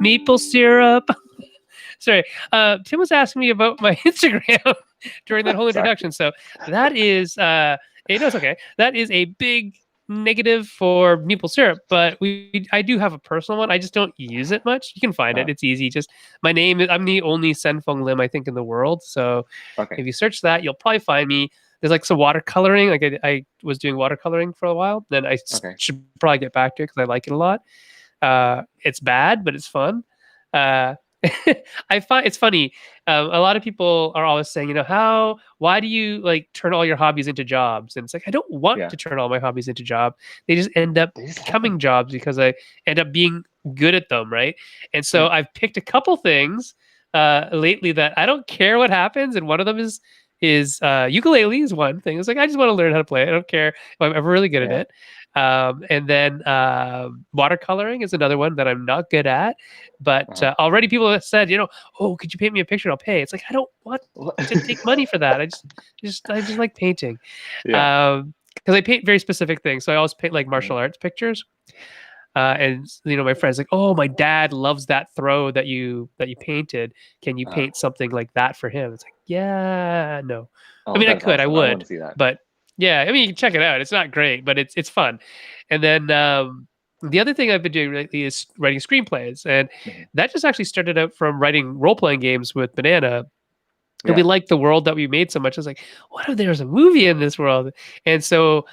maple syrup. Sorry, Tim was asking me about my Instagram during that whole introduction. So that is, it's okay. That is a big negative for maple syrup, but I do have a personal one. I just don't use it much. You can find it. It's easy. Just my name. I'm the only Senfeng Lim I think in the world. So if you search that, you'll probably find me. There's like some watercoloring. Like I was doing watercoloring for a while. Then I should probably get back to it because I like it a lot. It's bad, but it's fun. I find it's funny. A lot of people are always saying, why do you like turn all your hobbies into jobs? And it's like, I don't want to turn all my hobbies into job. They just end up becoming jobs because I end up being good at them. Right. And so I've picked a couple things lately that I don't care what happens. And one of them is ukulele is one thing. It's like, I just want to learn how to play it. I don't care if I'm ever really good at it. And then watercoloring is another one that I'm not good at, but already people have said, oh, could you paint me a picture? I'll pay. It's like, I don't want to take money for that. I just like painting. Because I paint very specific things. So I always paint like martial arts pictures. And my friend's like, oh, my dad loves that throw that you painted. Can you paint something like that for him? It's like, yeah, no. I mean, I could, awesome. I would, I want to see that. But yeah, I mean, you can check it out. It's not great, but it's fun. And then the other thing I've been doing lately is writing screenplays, and that just actually started out from writing role-playing games with Banana. And we liked the world that we made so much. I was like, what if there's a movie in this world? And so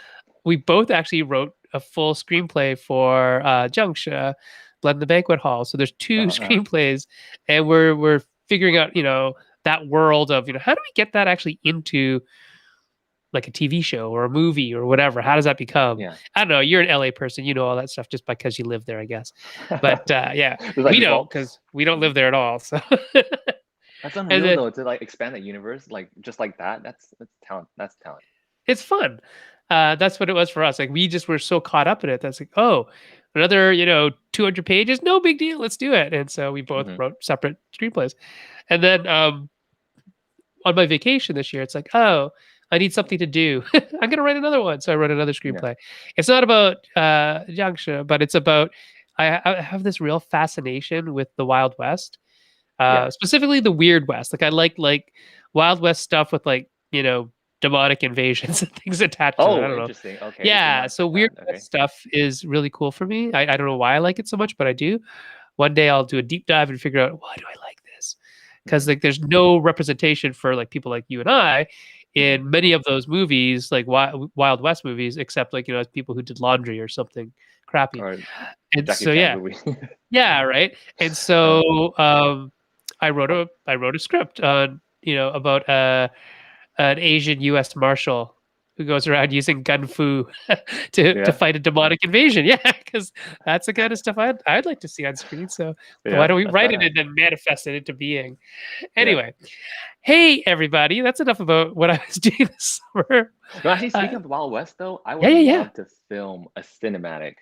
we both actually wrote a full screenplay for Jiangshi, Blood in the Banquet Hall. So there's two screenplays, and we're figuring out, that world of, how do we get that actually into like a TV show or a movie or whatever? How does that become? I don't know. You're an LA person. You know all that stuff just because you live there, I guess. But we don't, because we don't live there at all. So that's unreal though, to like expand the universe like just like that. That's talent. That's talent. It's fun. That's what it was for us. Like we just were so caught up in it. That's like, oh, another 200 pages, no big deal. Let's do it. And so we both wrote separate screenplays. And then on my vacation this year, it's like, oh, I need something to do. I'm gonna write another one. So I wrote another screenplay. It's not about Jiangshi, but it's about I have this real fascination with the Wild West, specifically the Weird West. Like I like Wild West stuff with like demonic invasions and things attached to it. I don't know. Interesting. Okay. Yeah, so Weird West stuff is really cool for me. I don't know why I like it so much, but I do. One day I'll do a deep dive and figure out why do I like this? Because like there's no representation for like people like you and I in many of those movies, like Wild West movies, except like people who did laundry or something crappy. And Jackie so yeah, right. And so I wrote a script on about an Asian U.S. Marshal who goes around using gun fu to fight a demonic invasion. Yeah, because that's the kind of stuff I'd like to see on screen. So why don't we write it and then manifest it into being? Anyway, hey everybody, that's enough about what I was doing this summer. No, actually, speaking of the Wild West, though, I would love to film a cinematic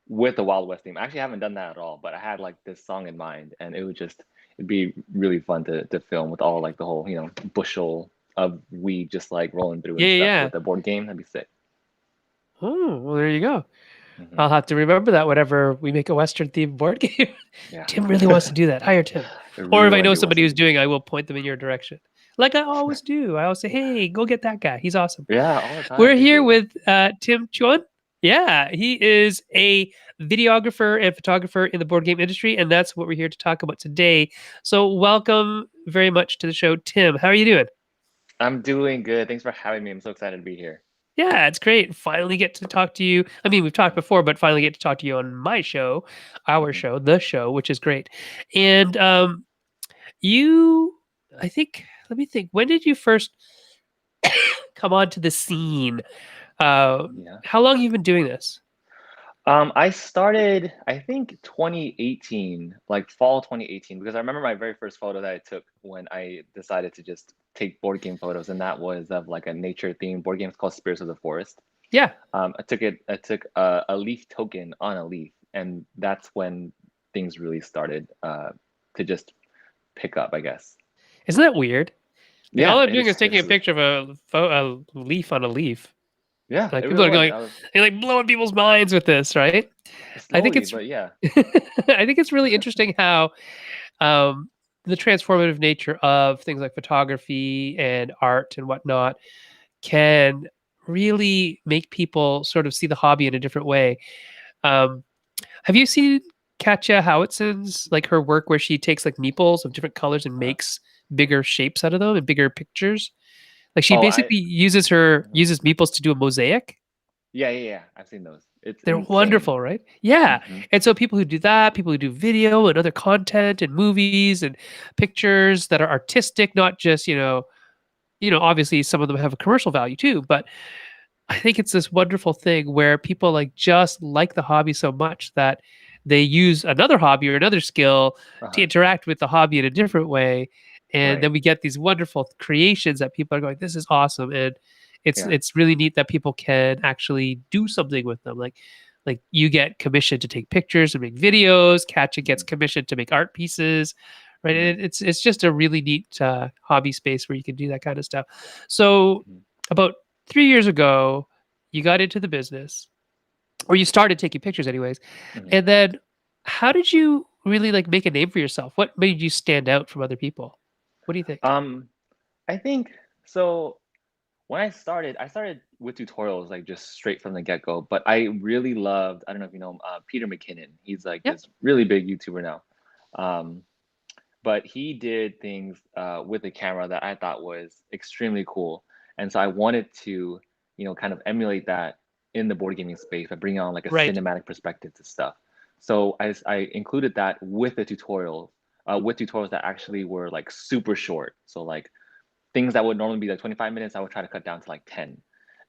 with the Wild West theme. I actually haven't done that at all, but I had like this song in mind, and it'd be really fun to film with all like the whole bushel of weed just like rolling through and stuff with the board game. That'd be sick. Oh, well, there you go. I'll have to remember that whenever we make a Western themed board game. Tim really wants to do that. Hire Tim. Or if I know somebody who's doing it, I will point them in your direction. Like I always do. I always say, hey, go get that guy. He's awesome. Yeah, all the time. We're here with Tim Chuon. Yeah, he is a videographer and photographer in the board game industry, and that's what we're here to talk about today. So welcome very much to the show, Tim. How are you doing? I'm doing good. Thanks for having me. I'm so excited to be here. Yeah, it's great. Finally get to talk to you. I mean, we've talked before, but finally get to talk to you on my show, our show, the show, which is great. And I think, let me think, when did you first come onto the scene? How long have you been doing this? I started, I think 2018, like fall 2018, because I remember my very first photo that I took when I decided to just take board game photos, and that was of like a nature themed board game. It's called Spirits of the Forest. Yeah. I took a leaf token on a leaf, and that's when things really started to just pick up, I guess. Isn't that weird? Yeah. All I'm doing is taking a picture of a leaf on a leaf. Yeah, like people are going, they're like blowing people's minds with this, right? I think Slowly, it's but yeah. I think it's really interesting how um, the transformative nature of things like photography and art and whatnot can really make people sort of see the hobby in a different way. Um, have you seen Katja Howitzon's like her work where she takes like meeples of different colors and Uh, makes bigger shapes out of them and bigger pictures? Like she oh, I basically mhm. uses meeples to do a mosaic. Yeah, yeah, yeah. I've seen those. It's They're insane. wonderful, right? Yeah. Hmm. And so people who do that, people who do video and other content and movies and pictures that are artistic, not just, obviously some of them have a commercial value too, but I think it's this wonderful thing where people like just like the hobby so much that they use another hobby or another skill to Uh-huh. interact with the hobby in a different way. And then Right. we get these wonderful creations that people are going, this is awesome. And it's Yeah. it's really neat that people can actually do something with them. Like you get commissioned to take pictures and make videos, Katja Hmm. gets commissioned to make art pieces. Right. Hmm. And it's just a really neat hobby space where you can do that kind of stuff. So Hmm. about 3 years ago, you got into the business, or you started taking pictures, anyways. Hmm. And then, how did you really like make a name for yourself? What made you stand out from other people? What do you think? Um, I think so. When I started with tutorials like just straight from the get-go, but I really loved, I don't know if you know him, Peter McKinnon. He's like Yeah, this really big YouTuber now. Um, but he did things with the camera that I thought was extremely cool. And so I wanted to, kind of emulate that in the board gaming space by bringing on like a right. cinematic perspective to stuff. So I included that with the tutorial, with tutorials that actually were like super short. So like things that would normally be like 25 minutes, I would try to cut down to like 10.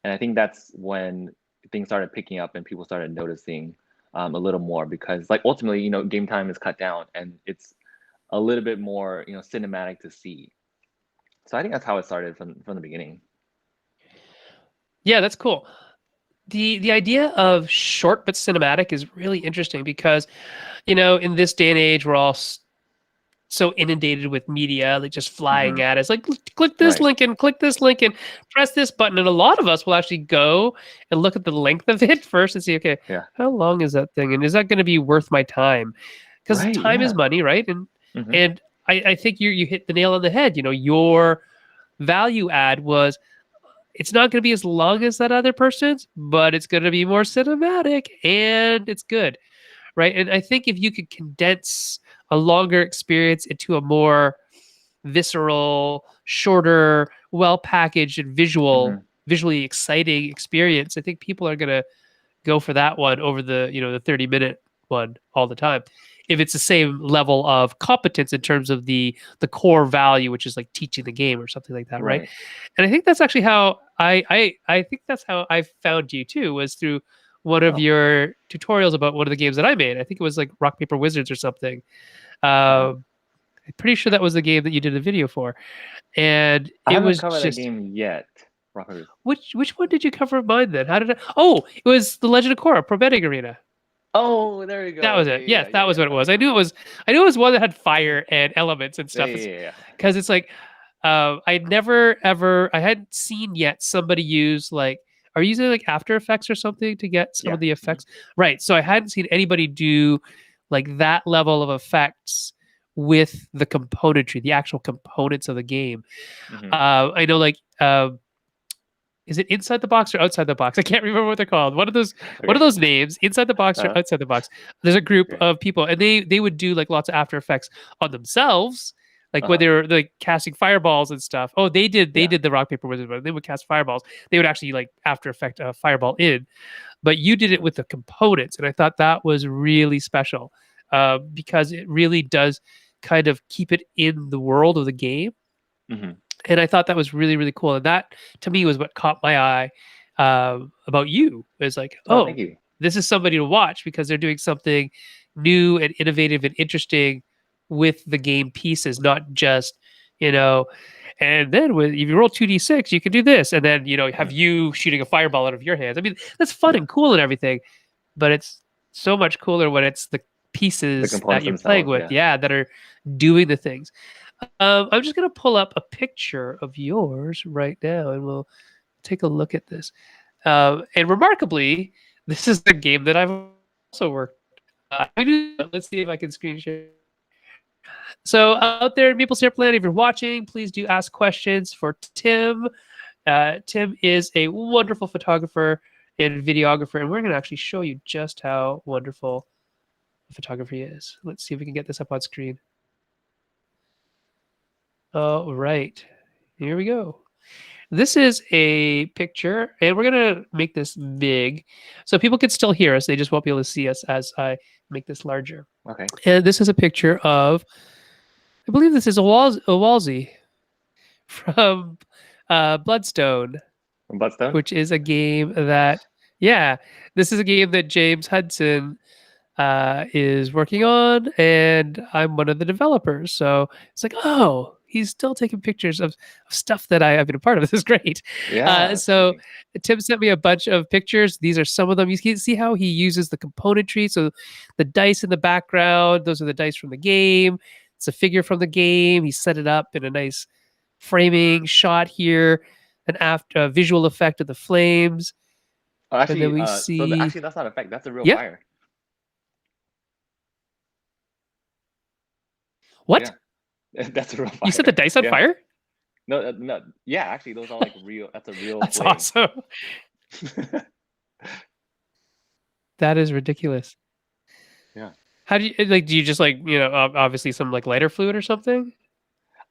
And I think that's when things started picking up and people started noticing a little more because like ultimately, game time is cut down and it's a little bit more, cinematic to see. So I think that's how it started from the beginning. Yeah, that's cool. The idea of short but cinematic is really interesting because in this day and age, we're all so inundated with media, like just flying Hmm. at us, like click this Right. link and click this link and press this button. And a lot of us will actually go and look at the length of it first and see, okay, Yeah. how long is that thing? And is that going to be worth my time? Because Right. time is Yeah. money, right? And Hmm. and I think you hit the nail on the head. Your value add was it's not going to be as long as that other person's, but it's going to be more cinematic and it's good, right? And I think if you could condense a longer experience into a more visceral, shorter, well packaged and Hmm. visually exciting experience, I think people are gonna go for that one over the 30-minute one all the time. If it's the same level of competence in terms of the core value, which is like teaching the game or something like that, right? Right. And I think that's actually how I think that's how I found you too, was through one of Oh. your tutorials about one of the games that I made. I think it was like Rock Paper Wizards or something. Uh-huh. I'm pretty sure that was the game that you did a video for, and I it haven't was covered that just game yet. Rockers. which one did you cover of mine then? How did I? Oh, it was the Legend of Korra Pro Betting Arena. Oh, there you That go. was Yeah, it. yeah, Yes, yeah, yeah, that was yeah. what it was. Okay, cool. I knew it was one that had fire and elements and Yeah, stuff. yeah, yeah, yeah. Because it's like I'd never ever I hadn't seen yet somebody use like are you using like After Effects or something to get some Yeah. of the Hmm. effects? Right. So I hadn't seen anybody do like that level of effects with the componentry, the actual components of the game. Hmm. I know like is it inside the box or outside the box? I can't remember what they're called. One of Okay. those names, inside the box or Uh, outside the box. There's a group okay. of people, and they would do like lots of After Effects on themselves, like when Uh-huh. they were like casting fireballs and stuff. Oh, they Yeah. did the rock paper wizard, but they would cast fireballs. They would actually like After Effect a fireball in, but you did it Uh-huh. with the components, and I thought that was really special because it really does kind of keep it in the world of the game, Hmm. and I thought that was really really cool. And that to me was what caught my eye about you. Is like, Oh, thank oh, you. this is somebody to watch because they're doing something new and innovative and interesting with the game pieces, not just you know. And then if you roll 2d6, you can do this, and then have Hmm. you shooting a fireball out of your hands. I mean, that's fun Yeah. and cool and everything, but it's so much cooler when it's the The pieces that components you're playing themselves. with, Yeah. yeah, that are doing the things. I'm just gonna pull up a picture of yours right now, and we'll take a look at this. And remarkably, this is the game that I've also worked. Let's see if I can screen share. So out there in MapleStair Planet, if you're watching, please do ask questions for Tim. Tim is a wonderful photographer and videographer, and we're going to actually show you just how wonderful a photographer he is. Let's see if we can get this up on screen. All right, here we go. This is a picture, and we're going to make this big so people can still hear us. They just won't be able to see us as I make this larger. Okay. And this is a picture of, I believe this is a Walsey from Bloodstone. Bloodstone? Which is a game that, yeah, this is a game that James Hudson is working on, and I'm one of the developers. So it's like, oh, he's still taking pictures of stuff that I've been a part of. This is great. Yeah. So Tim sent me a bunch of pictures. These are some of them. You can see how he uses the componentry. So the dice in the background, those are the dice from the game. It's a figure from the game. He set it up in a nice framing shot here, an after visual effect of the flames. Oh, actually, and then we see. actually, that's not an effect. That's a real Yeah. fire. What? Yeah. That's a real fire. You set the dice on fire? No, no. Yeah, actually, those are like real. That's a real. That's flame. awesome. That is ridiculous. Yeah. How do you like? Do you just like, obviously some like lighter fluid or something?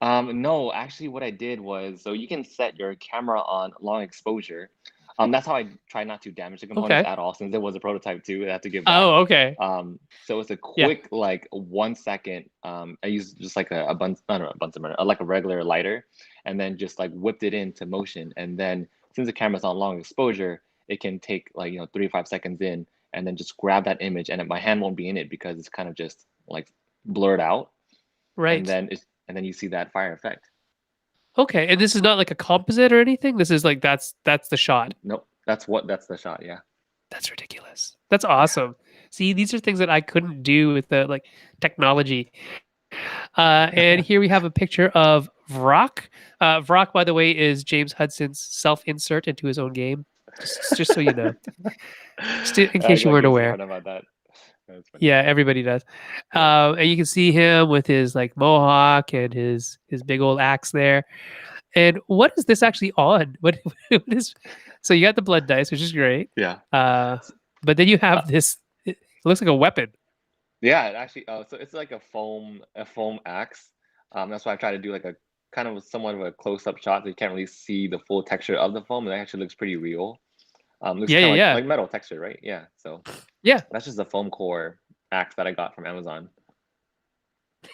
No, actually, what I did was, so you can set your camera on long exposure. That's how I try not to damage the components at all, since it was a prototype too. I had to give back. Oh, okay. So it's a quick, like 1 second. I used just like a Bunsen, like a regular lighter, and then just like whipped it into motion. And then since the camera's on long exposure, it can take like 3 to 5 seconds in, and then just grab that image, and my hand won't be in it because it's kind of just like blurred out. Right. And then you see that fire effect. Okay, and this is not like a composite or anything. This is like that's the shot. Nope, that's the shot. Yeah. That's ridiculous. That's awesome. See, these are things that I couldn't do with the like technology. And here we have a picture of Vrock. Vrock, by the way, is James Hudson's self-insert into his own game. Just so you know, just in case you weren't aware. About that. Yeah, everybody does. And you can see him with his like mohawk and his big old axe there. And what is this actually on? What is? So you got the blood dice, which is great. Yeah. But then you have this. It looks like a weapon. Yeah, it actually. So it's like a foam axe. That's why I try to do like a kind of somewhat of a close-up shot, so you can't really see the full texture of the foam. It actually looks pretty real. Looks like metal texture, right? Yeah. So yeah, that's just a foam core axe that I got from Amazon.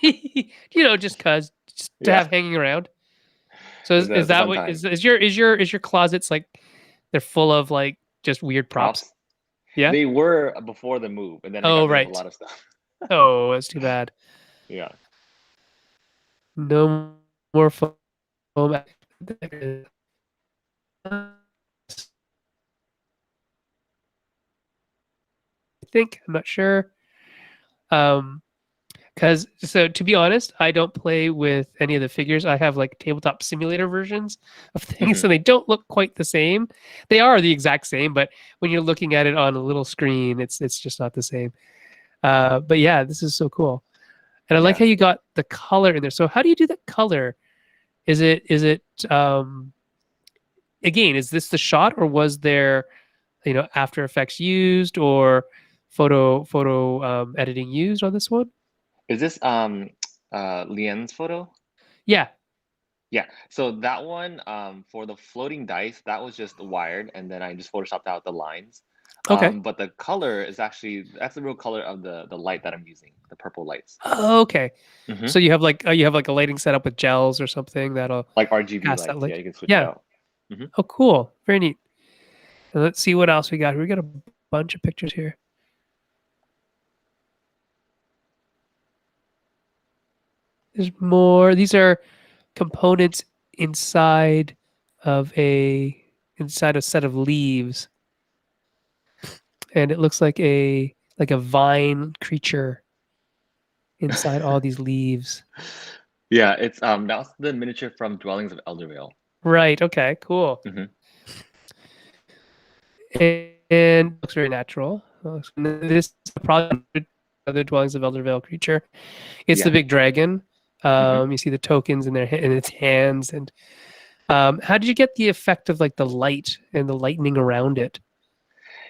just to have hanging around. So is that what is your closets like? They're full of like just weird props. Yeah, they were before the move, and then I got rid of a lot of stuff. Oh, that's too bad. Yeah. No more foam. I think, I'm not sure. Because so to be honest, I don't play with any of the figures. I have like tabletop simulator versions of things, and they don't look quite the same. They are the exact same, but when you're looking at it on a little screen, it's just not the same. But yeah, this is so cool, and I like how you got the color in there. So how do you do the color? Is it again? Is this the shot, or was there After Effects used or photo editing used on this one? Is this Lien's photo? Yeah. Yeah. So that one, for the floating dice, that was just wired, and then I just photoshopped out the lines. Okay. But the color is that's the real color of the light that I'm using, the purple lights. Oh, okay. So you have like a lighting setup with gels or something that'll like RGB lights. Yeah, you can switch it out. Oh, cool. Very neat. And let's see what else we got. We got a bunch of pictures here. There's more. These are components inside a set of leaves, and it looks like a vine creature inside all these leaves. Yeah, it's that's the miniature from Dwellings of Eldervale. Right. Okay. Cool. And looks very natural. This is probably other dwellings of Elder Vale creature. It's the Yeah. big dragon. Hmm. You see the tokens in in its hands, and how did you get the effect of like the light and the lightning around it?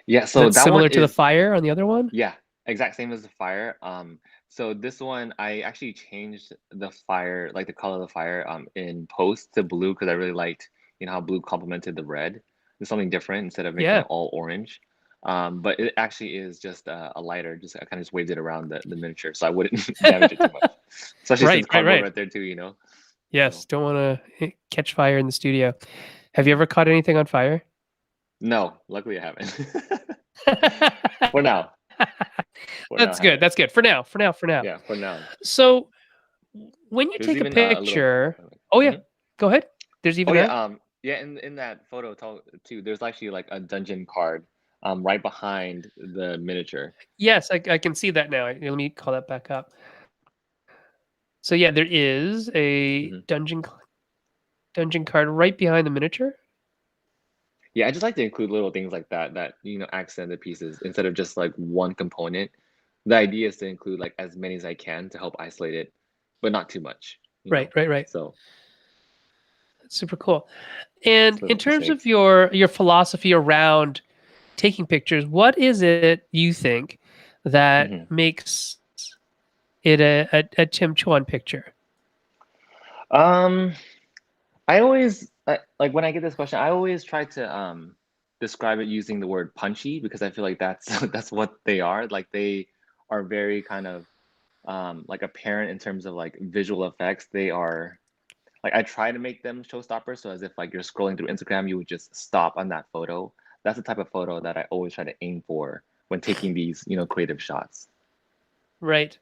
Yeah, Is so that that one similar to the is, fire on the other one? yeah, exact same as the fire. So this one I actually changed the fire, like the color of the fire, in post to blue because I really liked, how blue complemented the red. There's something different instead of making Yeah. it all orange. But it actually is just a lighter. Just I kind of just waved it around the miniature so I wouldn't damage it too much. Especially since Right, right, cardboard right. right there too, Yes, So don't want to catch fire in the studio. Have you mhm. ever caught anything on fire? No, luckily I haven't. For now, for now I That's good. haven't. That's good. For now, for now, for now. Yeah, for now. So when you There's take a even a little. picture, oh yeah, Mhm. go ahead. There's Oh even yeah, a yeah. In that photo too, there's actually like a dungeon card, right behind the miniature. yes, I can see that now. Let me call that back up. So yeah, there is a Hmm. dungeon card right behind the miniature. Yeah, I just like to include little things like that accent the pieces instead of just like one component. The idea is to include like as many as I can to help isolate it, but not too much. Right, right, right. So That's super cool. And it's in little Easter terms of eggs. your philosophy around taking pictures, what is it you think that Hmm. makes it a Tim Chuan picture? Um, I always like when I get this question, I always try to describe it using the word punchy because I feel like that's that's what they are. Like they are very kind of like apparent in terms of like visual effects. They are like I try to make them showstoppers, so as if like you're scrolling through Instagram, you would just stop on that photo. That's the type of photo that I always try to aim for when taking these, creative shots. Right.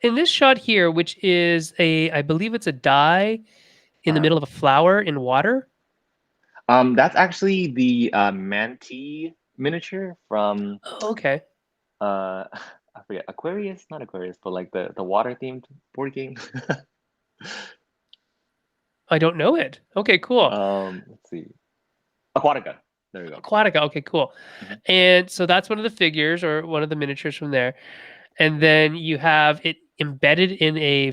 In this shot here, which is I believe it's a die in the Uh-huh. middle of a flower in water. That's actually the Manti miniature from Oh, okay. uh I forget, Aquarius, not Aquarius, but like the water themed board game. I don't know it. Okay, cool. Let's see. Aquatica. There we go. Aquatica. Okay, cool. Hmm. And so that's one of the figures or one of the miniatures from there. And then you have it embedded in a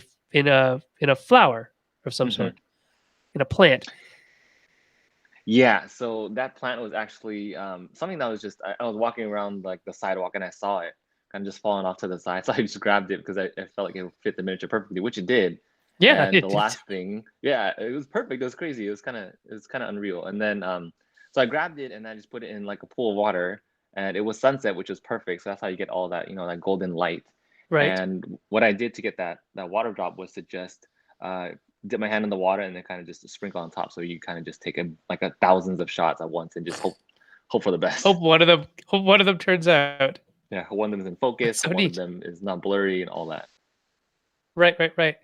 flower of some Hmm. sort, in a plant. Yeah, so that plant was actually something that was just I was walking around like the sidewalk and I saw it kind of just falling off to the side. So I just grabbed it because I felt like it would fit the miniature perfectly, which it did. Yeah, And the last thing, yeah, it was perfect. It was crazy. It was kind of unreal. And then so I grabbed it and I just put it in like a pool of water and it was sunset, which was perfect. So that's how you get all that, that golden light. right. And what I did to get that water drop was to just uh dip my hand in the water and then kind of just sprinkle on top. So you kind of just take a thousands of shots at once and just hope for the best. Hope one of them turns out. Yeah, hope one of them is in That's focus, so hope one of neat. them is not blurry and all that. Right, right, right.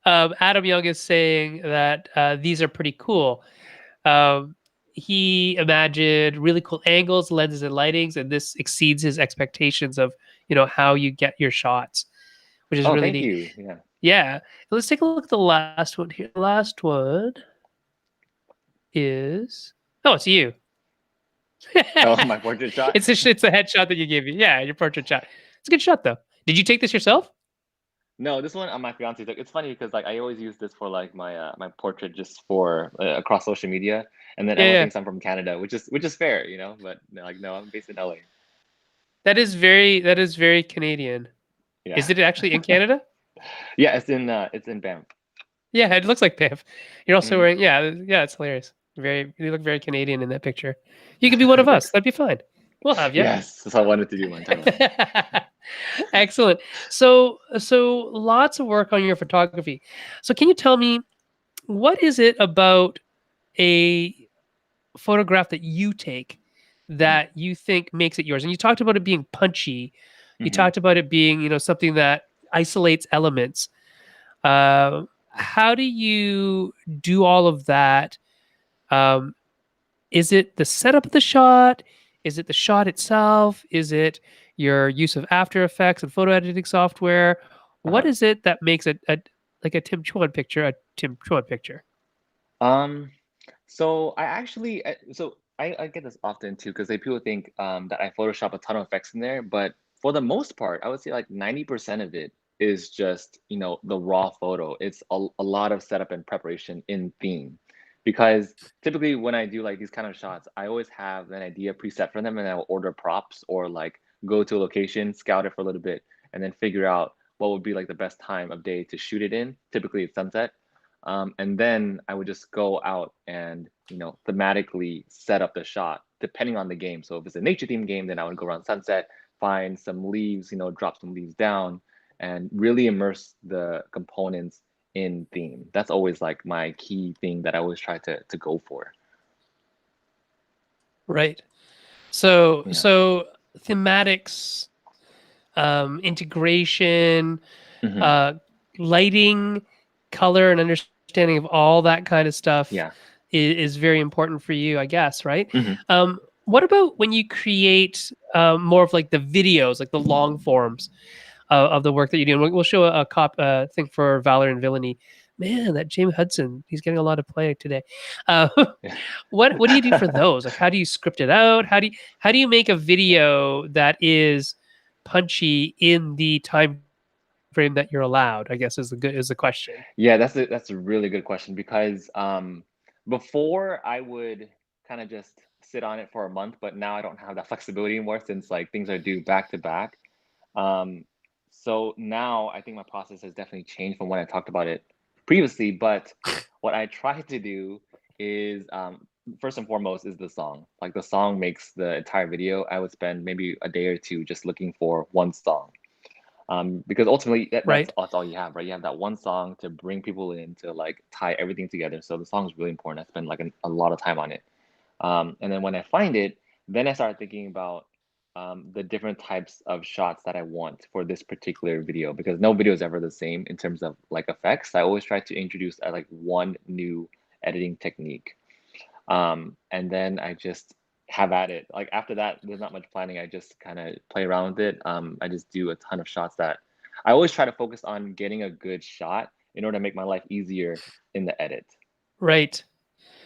Adam Young is saying that these are pretty cool. Um, he imagined really cool angles, lenses, and lightings, and this exceeds his expectations of how you get your shots, which is Oh, really thank neat. you. Yeah. Yeah, let's take a look at the last one here. The last one is it's you. Oh, my portrait shot. It's a headshot that you gave me. Yeah, your portrait shot. It's a good shot though. Did you take this yourself? No, this one my fiance took. It's funny because like I always use this for like my portrait just for across social media, and then Yeah, everyone yeah. thinks I'm from Canada, which is fair, But like no, I'm based in LA. That is very Canadian. Yeah, Is it actually in Canada? yeah. It's in Banff. Yeah, it looks like Piff. You're also Hmm. wearing yeah, it's hilarious. You look very Canadian in that picture. You could be one of us. Thanks. That'd be fine. We'll have you. Yes, that's what I wanted to do my entire life. Excellent. So lots of work on your photography. So can you tell me what is it about a photograph that you take Hmm. that you think makes it yours? And you talked about it being punchy. You Hmm. talked about it being, something that isolates elements. How do you do all of that? Um, is it the setup of the shot? Is it the shot itself? Is it your use of After Effects and photo editing software? What Uh-huh. is it that makes like a Tim Chuan picture a Tim Chuan picture? Um, so I I get this often too, because people think that I Photoshop a ton of effects in there, but for the most part, I would say like 90% of it is just, the raw photo. It's a lot of setup and preparation in theme. Because typically when I do like these kind of shots, I always have an idea preset for them and I'll order props or like go to a location, scout it for a little bit, and then figure out what would be like the best time of day to shoot it in. Typically it's sunset. And then I would just go out and, thematically set up the shot depending on the game. So if it's a nature themed game, then I would go around sunset, find some leaves, drop some leaves down, and really immerse the components in theme. That's always like my key thing that I always try to go for. Right. So Yeah. so thematics, integration, Hmm. uh, lighting, color, and understanding of all that kind of stuff Yeah. is very important for you, I guess, right? Hmm. What about when you create more of like the videos, like the long forms of the work that you do? And we'll show a thing for Valor and Villainy. Man, that James Hudson, he's getting a lot of play today. Uh, what do you do for those? Like, how do you script it out? How do you make a video that is punchy in the time frame that you're allowed? I guess is the question. Yeah, that's a really good question, because before I would kind of just sit on it for a month, but now I don't have that flexibility anymore since like things are due back to back. Um, so now I think my process has definitely changed from when I talked about it previously. But what I try to do is, first and foremost, is the song. Like the song makes the entire video. I would spend maybe a day or two just looking for one song. Because ultimately that's, Right. that's all you have, right? You have that one song to bring people in, to like tie everything together. So the song is really important. I spend like a lot of time on it. And then when I find it, then I start thinking about the different types of shots that I want for this particular video, because no video is ever the same in terms of like effects. I always try to introduce like one new editing technique. And then I just have at it. Like after that, there's not much planning. I just kind of play around with it. I just do a ton of shots that I always try to focus on getting a good shot in order to make my life easier in the edit. Right.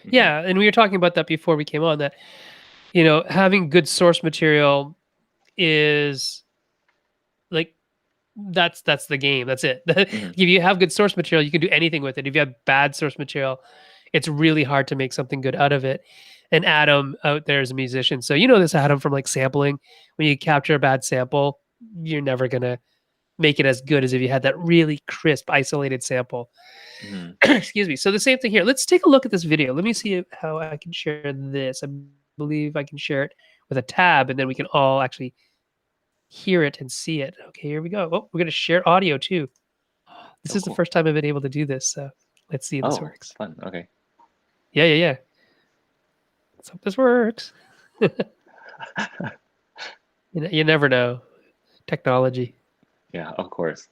Hmm. Yeah, and we were talking about that before we came on, that having good source material is like that's the game. That's it. If Hmm. you have good source material, you can do anything with it. If you have bad source material, it's really hard to make something good out of it. And Adam out there is a musician, so you know this, Adam, from like sampling. When you capture a bad sample, you're never gonna make it as good as if you had that really crisp, isolated sample. Hmm. Excuse me. So the same thing here. Let's take a look at this video. Let me see how I can share this. I believe I can share it with a tab, and then we can all actually hear it and see it. Okay, here we go. Oh, we're gonna share audio too. This Oh, is the cool. first time I've been able to do this, so let's see if this Oh, works. fun. Okay. Yeah, yeah, yeah. Let's hope this works. You never know. Technology. Yeah, of course.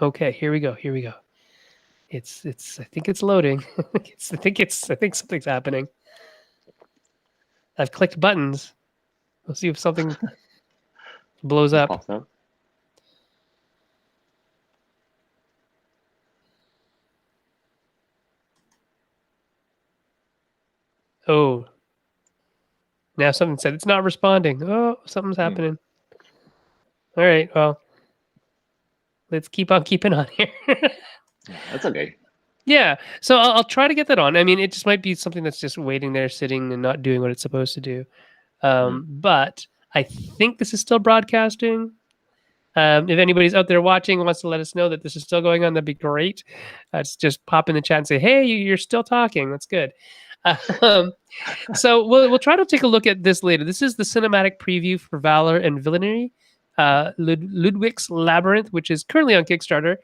Okay, here we go. Here we go. It's. I think it's loading. I think something's happening. I've clicked buttons. We'll see if something blows Just up. pops up. Oh, now something said it's not responding. Oh, something's Hmm. happening. All right. Well, let's keep on keeping on here. Yeah, that's okay. Yeah. So I'll try to get that on. I mean, it just might be something that's just waiting there, sitting and not doing what it's supposed to do. Hmm. But I think this is still broadcasting. If anybody's out there watching and wants to let us know that this is still going on, that'd be great. Just pop in the chat and say, "Hey, you're still talking." That's good. Um, so we'll try to take a look at this later. This is the cinematic preview for Valor and Villainy, Ludwig's Labyrinth, which is currently on Kickstarter.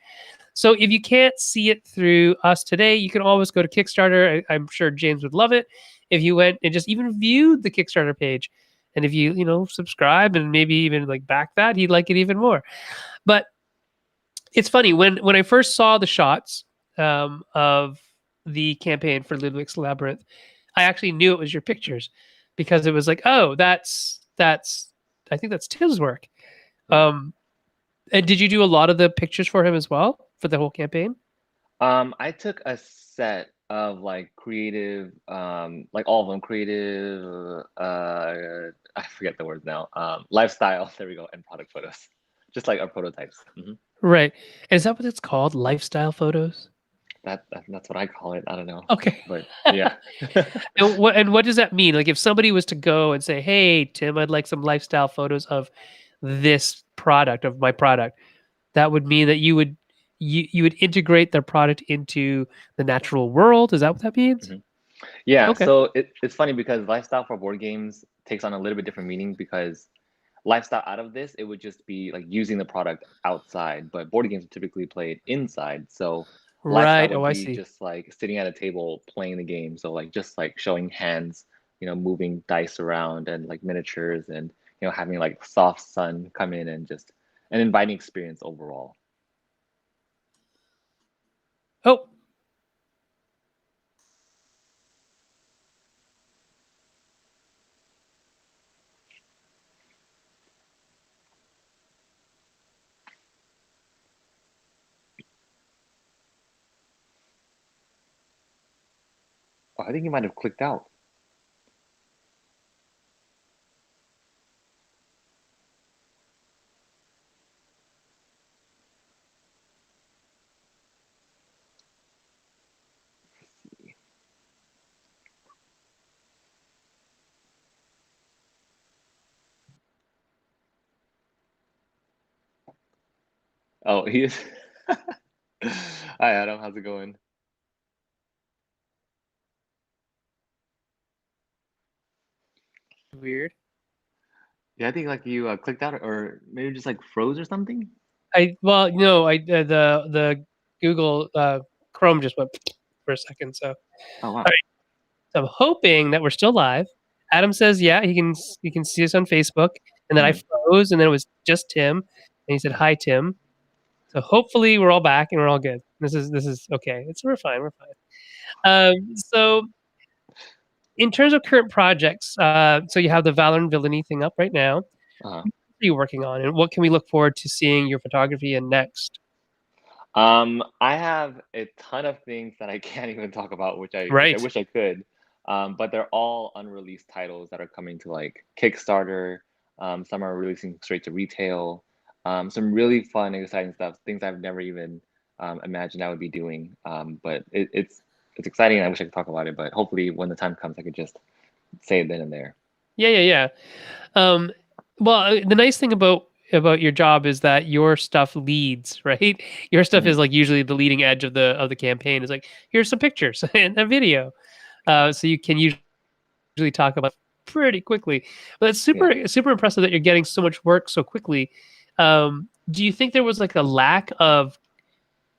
So if you can't see it through us today, you can always go to Kickstarter. I'm sure James would love it if you went and just even viewed the Kickstarter page. And if you subscribe and maybe even like back that, he'd like it even more. But it's funny, when I first saw the shots of the campaign for Ludwig's Labyrinth, I actually knew it was your pictures because it was like, oh, that's I think that's Tim's work. Yeah. Um, and did you do a lot of the pictures for him as well for the whole campaign? I took a set of like creative, like all of them creative, I forget the words now. Lifestyle, there we go, and product photos, just like our prototypes. Right. Is that what it's called? Lifestyle photos? That's what I call it. I don't know, Okay. but yeah. And what does that mean? Like if somebody was to go and say, "Hey, Tim, I'd like some lifestyle photos of this product, of my product," that would mean that you would integrate their product into the natural world. Is that what that means? Mhm. Yeah, Okay. so it's funny because lifestyle for board games takes on a little bit different meaning because lifestyle out of this, it would just be like using the product outside, but board games are typically played inside. So lifestyle Right. Oh, would I be see. just like sitting at a table playing the game. So like just like showing hands, moving dice around and like miniatures and having like soft sun come in and just an inviting experience overall. Oh, Oh, I think you might have clicked out. Oh, he is. Hi, Adam. How's it going? weird. Yeah, I think like you clicked out or maybe just like froze or something. Well, no, the Google Chrome just went for a second. So, all Oh wow. right. So I'm hoping that we're still live. Adam says, yeah, he can see us on Facebook, and then I Mhm. froze, and then it was just Tim, and he said, "Hi, Tim." So hopefully we're all back and we're all good. This is okay. We're fine. We're fine. So in terms of current projects, so you have the Valor and Villainy thing up right now. What Uh-huh. are you working on, and what can we look forward to seeing your photography in next? I have a ton of things that I can't even talk about, which I Right. wish I could. But they're all unreleased titles that are coming to like Kickstarter. Some are releasing straight to retail. Some really fun, exciting stuff, things I've never even imagined I would be doing. But it's exciting, and I wish I could talk about it. But hopefully, when the time comes, I could just say it then and there. Yeah, yeah, yeah. Um, well, the nice thing about your job is that your stuff leads, right? Your stuff Mhm. is like usually the leading edge of the campaign. Is like here's some pictures and a video, so you can usually talk about pretty quickly. But it's Yeah. super impressive that you're getting so much work so quickly. Do you think there was like a lack of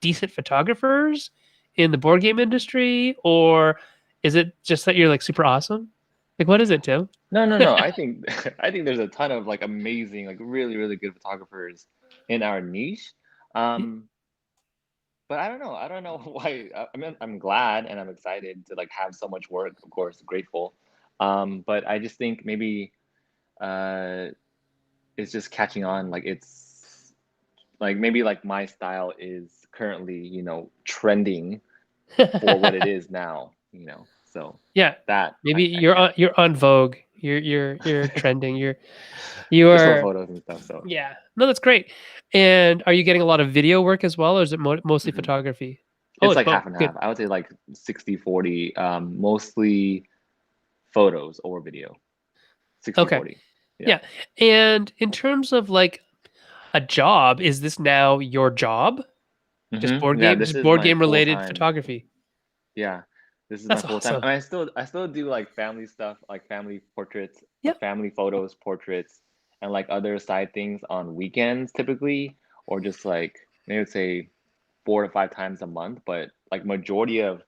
decent photographers in the board game industry, or is it just that you're like super awesome? Like, what is it, Tim? No, no, no. I think I think there's a ton of like amazing, like really, really good photographers in our niche. Um, but I don't know. I don't know why. I mean, I'm glad and I'm excited to like have so much work. Of course, grateful. But I just think maybe uh, it's just catching on. Like it's like maybe like my style is currently, trending for what it is now. So Yeah, that maybe I can't. you're on Vogue. You're trending. You Just for are. photos and stuff. So. Yeah. No, that's great. And are you getting a lot of video work as well, or is it mostly Mhm. photography? Oh, It's it's like both. half and Good. half. I would say like 60-40, mostly photos over video. 60 Okay. 40. Yeah. Yeah. And in terms of like a job, is this now your job? Yeah, this Just is board my game full related time. photography. Yeah. This is my That's full time. awesome. And I still do like family stuff, like family portraits, Yep. family photos, portraits, and like other side things on weekends typically, or just like maybe would say 4 to 5 times a month. But like majority of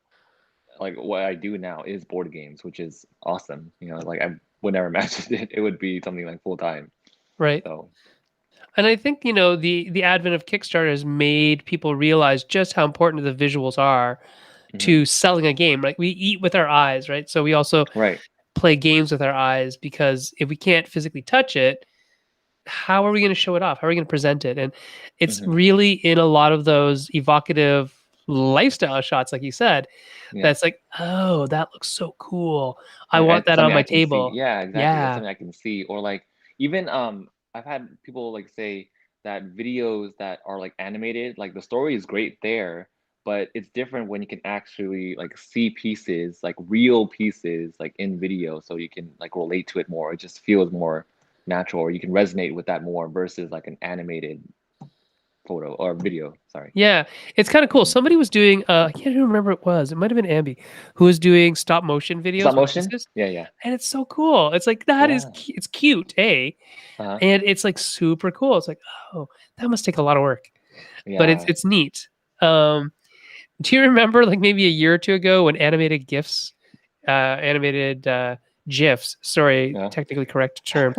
like what I do now is board games, which is awesome. Like I would never imagine it would be something like full time. Right. So And I think, the advent of Kickstarter has made people realize just how important the visuals are mhm. to selling a game. Like we eat with our eyes, right? So we also Right. play games with our eyes because if we can't physically touch it, how are we going to show it off? How are we going to present it? And it's Hmm. really in a lot of those evocative lifestyle shots, like you said, Yeah. that's like, oh, that looks so cool. I And want that on something my I can see. table. Yeah, exactly. That's Yeah. something I can see. Or like even I've had people like say that videos that are like animated, like the story is great there, but it's different when you can actually like see pieces, like real pieces, like in video, so you can like relate to it more. It just feels more natural, or you can resonate with that more versus like an animated photo or video. Sorry. Yeah, it's kind of cool. Mhm. Somebody was doing, I can't even remember who it was. It might have been Ambi, who was doing stop motion Stop videos with motion? pieces, Yeah, yeah. and it's so cool. It's like that is Yeah. it's cute, Uh-huh. and it's like super cool. It's like, oh, that must take a lot of work, but Yeah. it's neat. Um, do you remember like maybe a year or two ago when animated GIFs. Sorry, Yeah. technically correct term.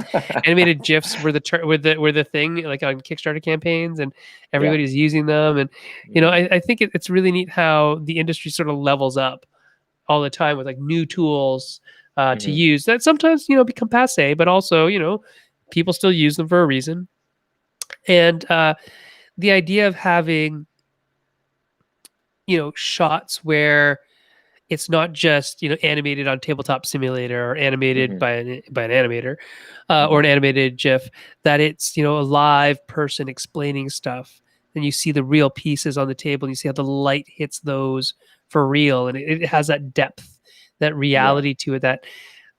Animated GIFs were the thing like on Kickstarter campaigns, and Yeah. everybody's using them. And Mhm. I think it's really neat how the industry sort of levels up all the time with like new tools to Mhm. use that sometimes become passe, but also people still use them for a reason. And the idea of having shots where it's not just animated on tabletop simulator or animated Mhm. by an animator or an Mhm. animated gif, that it's a live person explaining stuff, and you see the real pieces on the table and you see how the light hits those for real, and it has that depth, that Yeah. reality to it,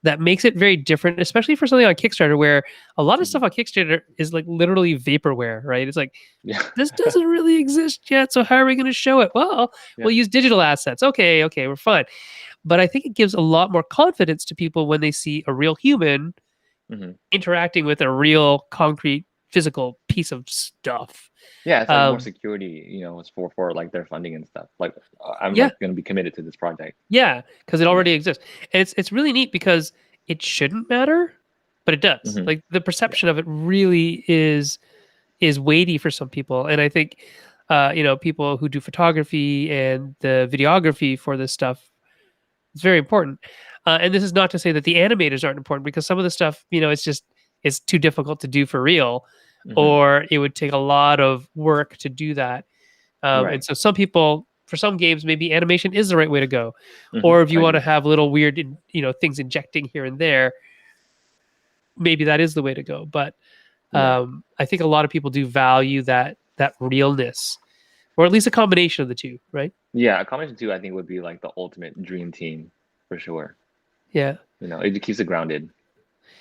that makes it very different, especially for something on Kickstarter where a lot of Mhm. stuff on Kickstarter is like literally vaporware, right? It's like, Yeah. this doesn't really exist yet, so how are we going to show it? Well, Yeah. we'll use digital assets. Okay, we're fine. But I think it gives a lot more confidence to people when they see a real human Mhm. interacting with a real concrete physical piece of stuff. Yeah, it's like more Um, security, it's for like their funding and stuff. Like I'm yeah, like gonna be committed to this project. yeah, because it Yeah. already exists. And it's really neat because it shouldn't matter, but it does. Mhm. Like the Yeah. perception of it really is weighty for some people, and I think people who do photography and the videography for this stuff, it's very important. And this is not to say that the animators aren't important, because some of the stuff, it's too difficult to do for real, Mhm. or it would take a lot of work to do that. And Right. so some people, for some games, maybe animation is the right way to go. Mhm. Or if I you want to agree. have little weird, things injecting here and there, maybe that is the way to go. But Yeah. I think a lot of people do value that realness, or at least a combination of the two, right? Yeah, a combination two I think would be like the ultimate dream team for sure. Yeah. It keeps it grounded.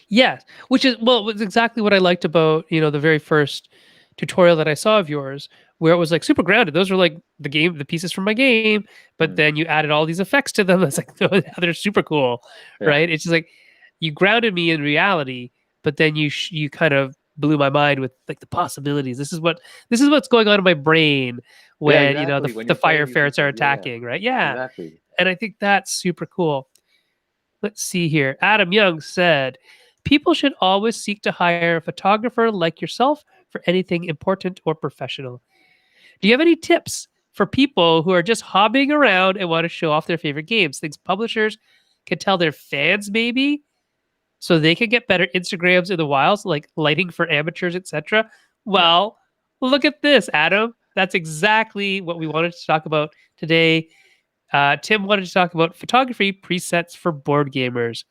Yes, which is, well, was exactly what I liked about the very first tutorial that I saw of yours, where it was like super grounded. Those were like the pieces from my game, but Mhm. then you added all these effects to them. It's like, no, they're super cool, Yeah. right? It's just like you grounded me in reality, but then you kind of blew my mind with like the possibilities. This is what's going on in my brain Yeah, when exactly. When the you're playing fire these ferrets are systems, yeah. attacking, right? Yeah, Exactly. and I think that's super cool. Let's see here. Adam Young said, people should always seek to hire a photographer like yourself for anything important or professional. Do you have any tips for people who are just hobbying around and want to show off their favorite games? Things publishers can tell their fans, maybe, so they can get better Instagrams in the wilds, like lighting for amateurs, etc. Yeah. Well, look at this, Adam. That's exactly what we wanted to talk about today. Tim wanted to talk about photography presets for board gamers.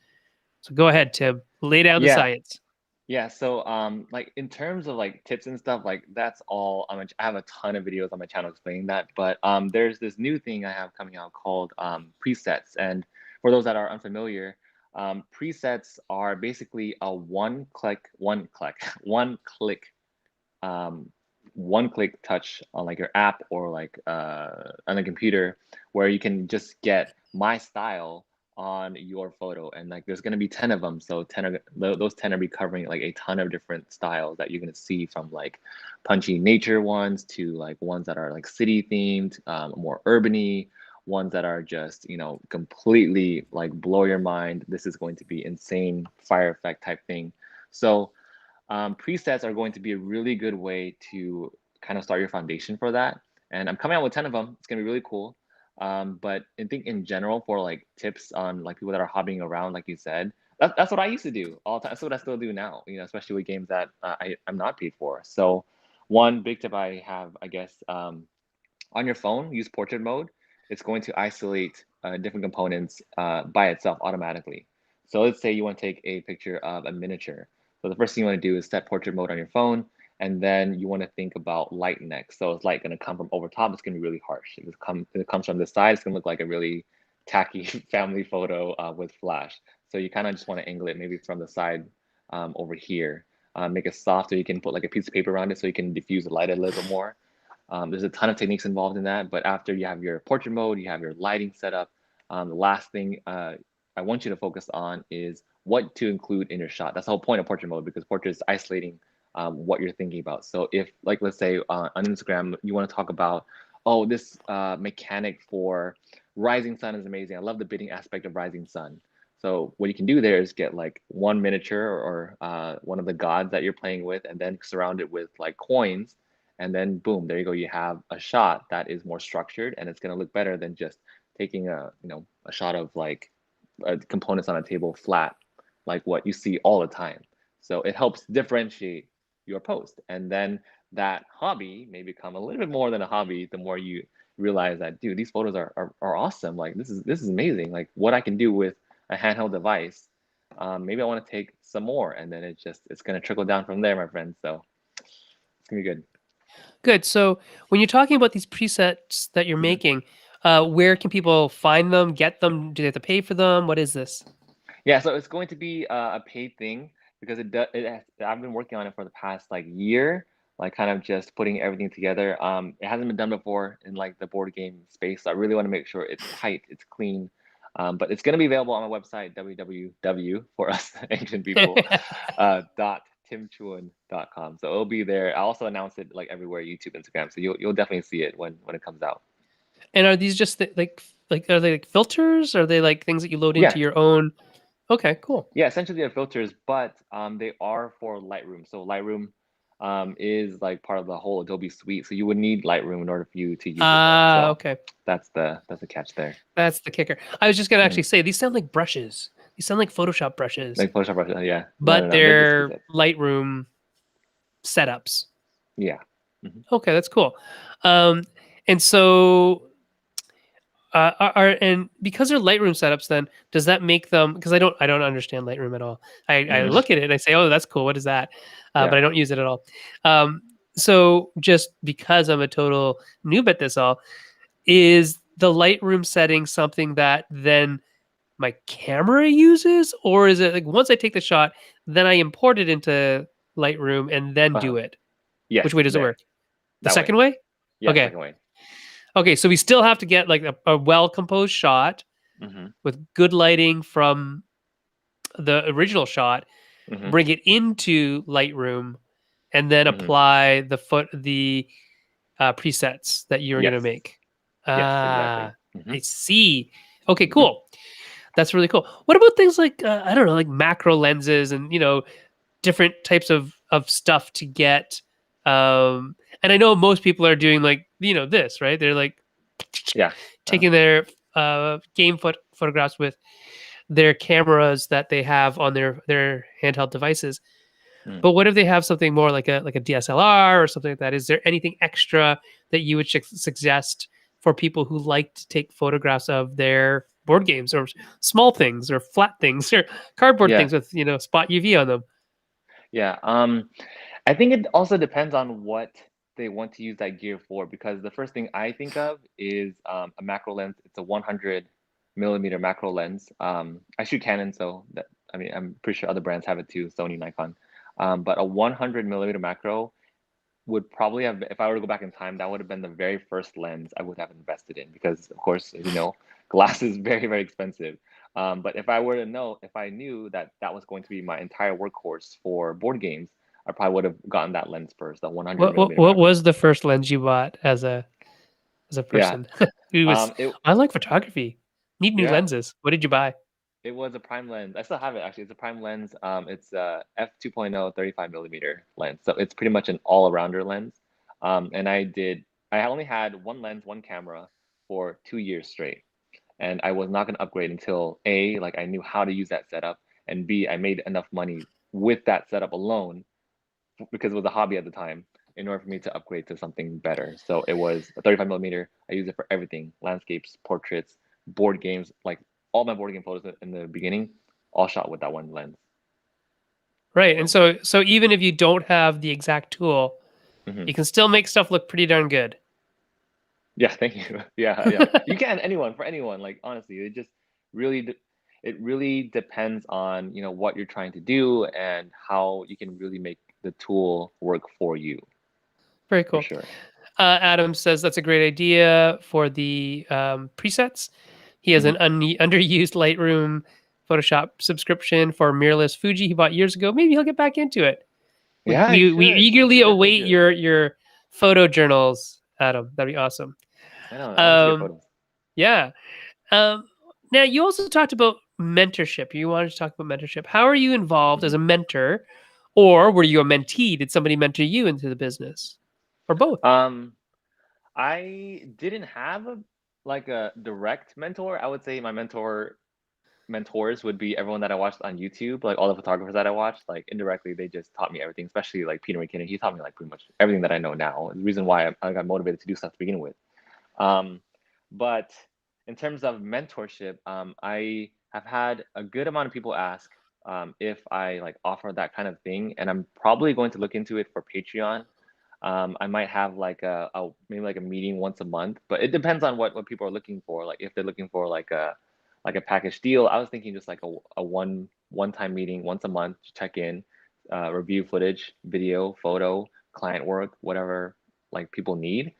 So go ahead, Tim. Lay down the Yeah. science. Yeah, so like in terms of like tips and stuff, like that's all I have a ton of videos on my channel explaining that, but there's this new thing I have coming out called presets. And for those that are unfamiliar, presets are basically a one click um, one click touch on like your app or like on a computer, where you can just get my style on your photo, and like there's going to be 10 of them, so those 10 are be covering like a ton of different styles that you're going to see, from like punchy nature ones to like ones that are like city themed, more urbany ones that are just completely like blow your mind. This is going to be insane fire effect type thing. So presets are going to be a really good way to kind of start your foundation for that. And I'm coming out with 10 of them. It's going to be really cool. But I think in general, for like tips on like people that are hobbying around, like you said, that's what I used to do all the time. That's what I still do now, especially with games that I'm not paid for. So one big tip I have, I guess, On your phone, use portrait mode. It's going to isolate different components by itself automatically. So let's say you want to take a picture of a miniature. So the first thing you want to do is set portrait mode on your phone, and then you want to think about light next. So is light going to come from over top? It's going to be really harsh. If it comes from the side, it's going to look like a really tacky family photo with flash. So you kind of just want to angle it maybe from the side over here. Make it soft so you can put like a piece of paper around it so you can diffuse the light a little bit more. There's a ton of techniques involved in that, but after you have your portrait mode, you have your lighting set up. The last thing I want you to focus on is what to include in your shot. That's the whole point of portrait mode, because portrait is isolating what you're thinking about. So if, like, let's say on Instagram, you want to talk about, oh, this mechanic for Rising Sun is amazing. I love the bidding aspect of Rising Sun. So what you can do there is get like one miniature or one of the gods that you're playing with, and then surround it with like coins, and then boom, there you go. You have a shot that is more structured, and it's going to look better than just taking a shot of like components on a table flat, like what you see all the time. So it helps differentiate your post, and then that hobby may become a little bit more than a hobby the more you realize that, dude, these photos are awesome. Like this is amazing. Like what I can do with a handheld device. Maybe I want to take some more, and then it's going to trickle down from there, my friend. So it's gonna be good. Good. So when you're talking about these presets that you're Mhm. making, where can people find them, get them? Do they have to pay for them? What is this? Yeah, so it's going to be a paid thing because I've been working on it for the past like year, like kind of just putting everything together. It hasn't been done before in like the board game space, so I really want to make sure it's tight, it's clean. But it's going to be available on my website, www for us ancient people, .timchuon.com. So it'll be there. I also announce it like everywhere, YouTube, Instagram. So you'll definitely see it when it comes out. And are these just like are they like filters? Are they like things that you load Yeah, into your own? Okay, cool. yeah, essentially they're filters, but they are for Lightroom. So Lightroom is like part of the whole Adobe suite. So you would need Lightroom in order for you to use it there. Ah, So okay. that's the catch there. That's the kicker. I was just gonna actually Mhm. say these sound like brushes. These sound like Photoshop brushes, Like Photoshop, yeah. No, no, but no. They're just they're presets. Lightroom setups. Yeah. Hmm. Okay, that's cool. Um, and so and because they're Lightroom setups, then does that make them? Because I don't understand Lightroom at all. I Hmm. look at it and I say, oh, that's cool. What is that? But Yeah. I don't use it at all. Um, so just because I'm a total noob at this all, is the Lightroom setting something that then my camera uses, or is it like once I take the shot, then I import it into Lightroom and then Uh-huh. do it? Which Yes, way does it there. work? The That way. second way? Yeah, Okay. second way. Okay, so we still have to get like a well composed shot Hmm. with good lighting from the original shot, Hmm. bring it into Lightroom, and then Hmm. apply the presets that you're gonna Yes. make. Yes, exactly. Ah, Hmm. I see. Okay, Hmm. cool. That's really cool. What about things like I don't know, like macro lenses and different types of stuff to get? And I know most people are doing like this, right? They're like Yeah. Uh-huh. taking their game photographs with their cameras that they have on their handheld devices. Mm. But what if they have something more like a DSLR or something like that? Is there anything extra that you would suggest for people who like to take photographs of their board games or small things or flat things or cardboard Yeah. things with spot UV on them? Yeah. I think it also depends on what they want to use that gear for, because the first thing I think of is a macro lens. It's a 100 millimeter macro lens. I shoot Canon, so that, I mean, I'm pretty sure other brands have it too, Sony, Nikon. But a 100 millimeter macro would probably have, if I were to go back in time, that would have been the very first lens I would have invested in, because of course, as you know, glass is very, very expensive. But if I knew that that was going to be my entire workhorse for board games, I probably would have gotten that lens first, the 100 What millimeter what macro. was the first lens you bought as a Yeah. person who was It I like photography. Need new yeah, lenses. What did you buy? it was a prime lens. I still have it actually. It's a prime lens. It's a f 2.0 35 millimeter lens. So it's pretty much an all-arounder lens. And I only had one lens, one camera for 2 years straight. And I was not going to upgrade until A, like I knew how to use that setup, and B, I made enough money with that setup alone because it was a hobby at the time in order for me to upgrade to something better. So it was a 35 millimeter. I use it for everything: landscapes, portraits, board games. Like all my board game photos in the beginning, all shot with that one lens. Right. And so even if you don't have the exact tool, Hmm. you can still make stuff look pretty darn good. Yeah, thank you. Yeah. You can anyone for anyone. Like honestly, really de- it really depends on what you're trying to do and how you can really make the tool work for you, Very for cool. sure. Adam says that's a great idea for the presets. He has an Hmm. underused Lightroom Photoshop subscription for mirrorless Fuji he bought years ago. Maybe he'll get back into it. We Yeah, you we, we should. eagerly You definitely await should. your photo journals, Adam. That'd be awesome. I know. I want to see your Um, photos. yeah. Um, Now you also talked about mentorship. You wanted to talk about mentorship. How are you involved as Hmm. a mentor, or were you a mentee? Did somebody mentor you into the business, or both? Um, I didn't have a direct mentor. I would say my mentors would be everyone that I watched on YouTube, like all the photographers that I watched. Like indirectly, they just taught me everything, especially like Peter McKinnon. He taught me like pretty much everything that I know now. The reason why I got motivated to do stuff to begin with. Um, but in terms of mentorship, I have had a good amount of people ask if I like offer that kind of thing, and I'm probably going to look into it for Patreon. I might have like maybe like a meeting once a month, but it depends on what people are looking for. Like if they're looking for like a package deal, I was thinking just like a one time meeting once a month to check in, review footage, video, photo, client work, whatever like people need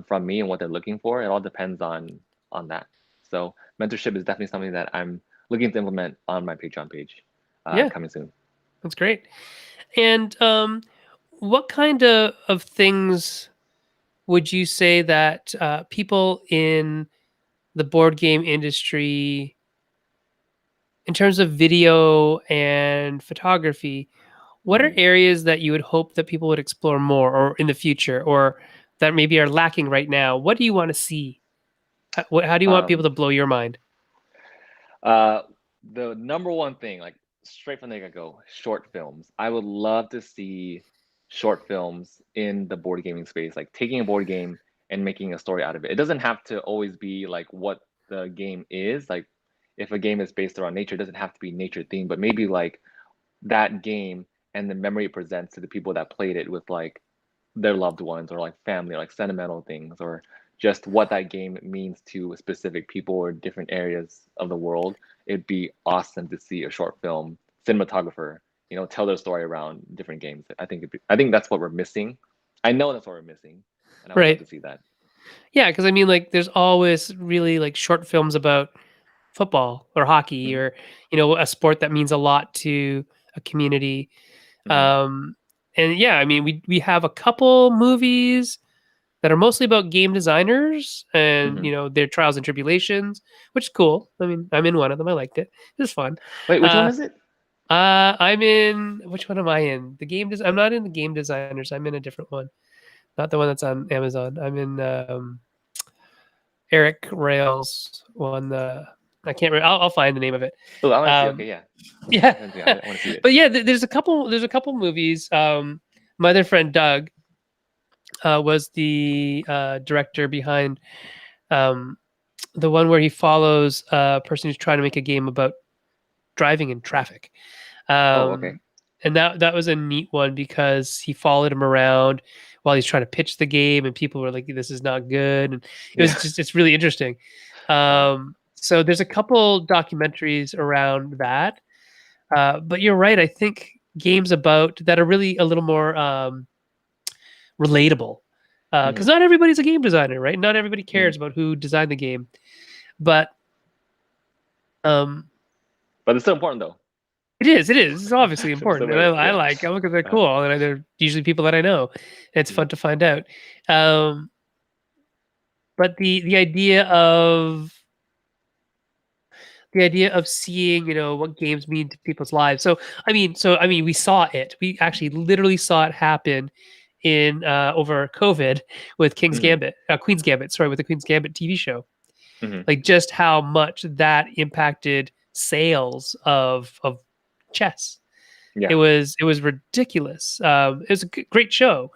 from me and what they're looking for. It all depends on that. So mentorship is definitely something that I'm looking to implement on my Patreon page Yeah, coming soon. that's great. And what kind of things would you say that people in the board game industry, in terms of video and photography, what are Mhm. areas that you would hope that people would explore more, or in the future, or that maybe are lacking right now? What do you want to see? How do you want people Um, to blow your mind? Uh, the number one thing, like straight from the get-go, short films. I would love to see short films in the board gaming space, like taking a board game and making a story out of it. It doesn't have to always be like what the game is. Like if a game is based around nature, it doesn't have to be nature themed, but maybe like that game and the memory it presents to the people that played it with like their loved ones or like family, like sentimental things, or just what that game means to specific people or different areas of the world. It'd be awesome to see a short film cinematographer, tell their story around different games. I think that's what we're missing. I know that's what we're missing, and I would love Right. to see that. Yeah, because I mean, like, there's always really like short films about football or hockey, Hmm. or a sport that means a lot to a community. Hmm. Um, and yeah, I mean, we have a couple movies that are mostly about game designers and Hmm. their trials and tribulations, which is cool. I mean, I'm in one of them. I liked it. It was fun. Wait, which one Uh, is it? I'm in, which one am I in? I'm not in the game designers. I'm in a different one. Not the one that's on Amazon. I'm in Eric Rails one. I can't remember. I'll find the name of it. Oh, I want to see. Um, Okay, yeah, yeah, definitely. I want to see it. but yeah, there's a couple movies. My other friend Doug was the director behind um, the one where he follows a person who's trying to make a game about driving in traffic. Oh, okay. And that was a neat one because he followed him around while he's trying to pitch the game, and people were like, "This is not good," and Yeah. it's really interesting. Wow. So there's a couple documentaries around that, but you're right. I think games about that are really a little more relatable, because Hmm. not everybody's a game designer, right? Not everybody Hmm. cares about who designed the game, but um, But it's still important though. it is. It's obviously So important, and wait, I yeah. like. I look at that Uh, cool, and they're usually people that I know. It's mhm. fun to find out. Um, but the idea of seeing what games mean to people's lives. So I mean we saw it. We actually literally saw it happen in over COVID with Mhm. Queen's Gambit. Sorry, with the Queen's Gambit TV show. Mhm. Like just how much that impacted sales of chess. Yeah. It was ridiculous. It was a great show,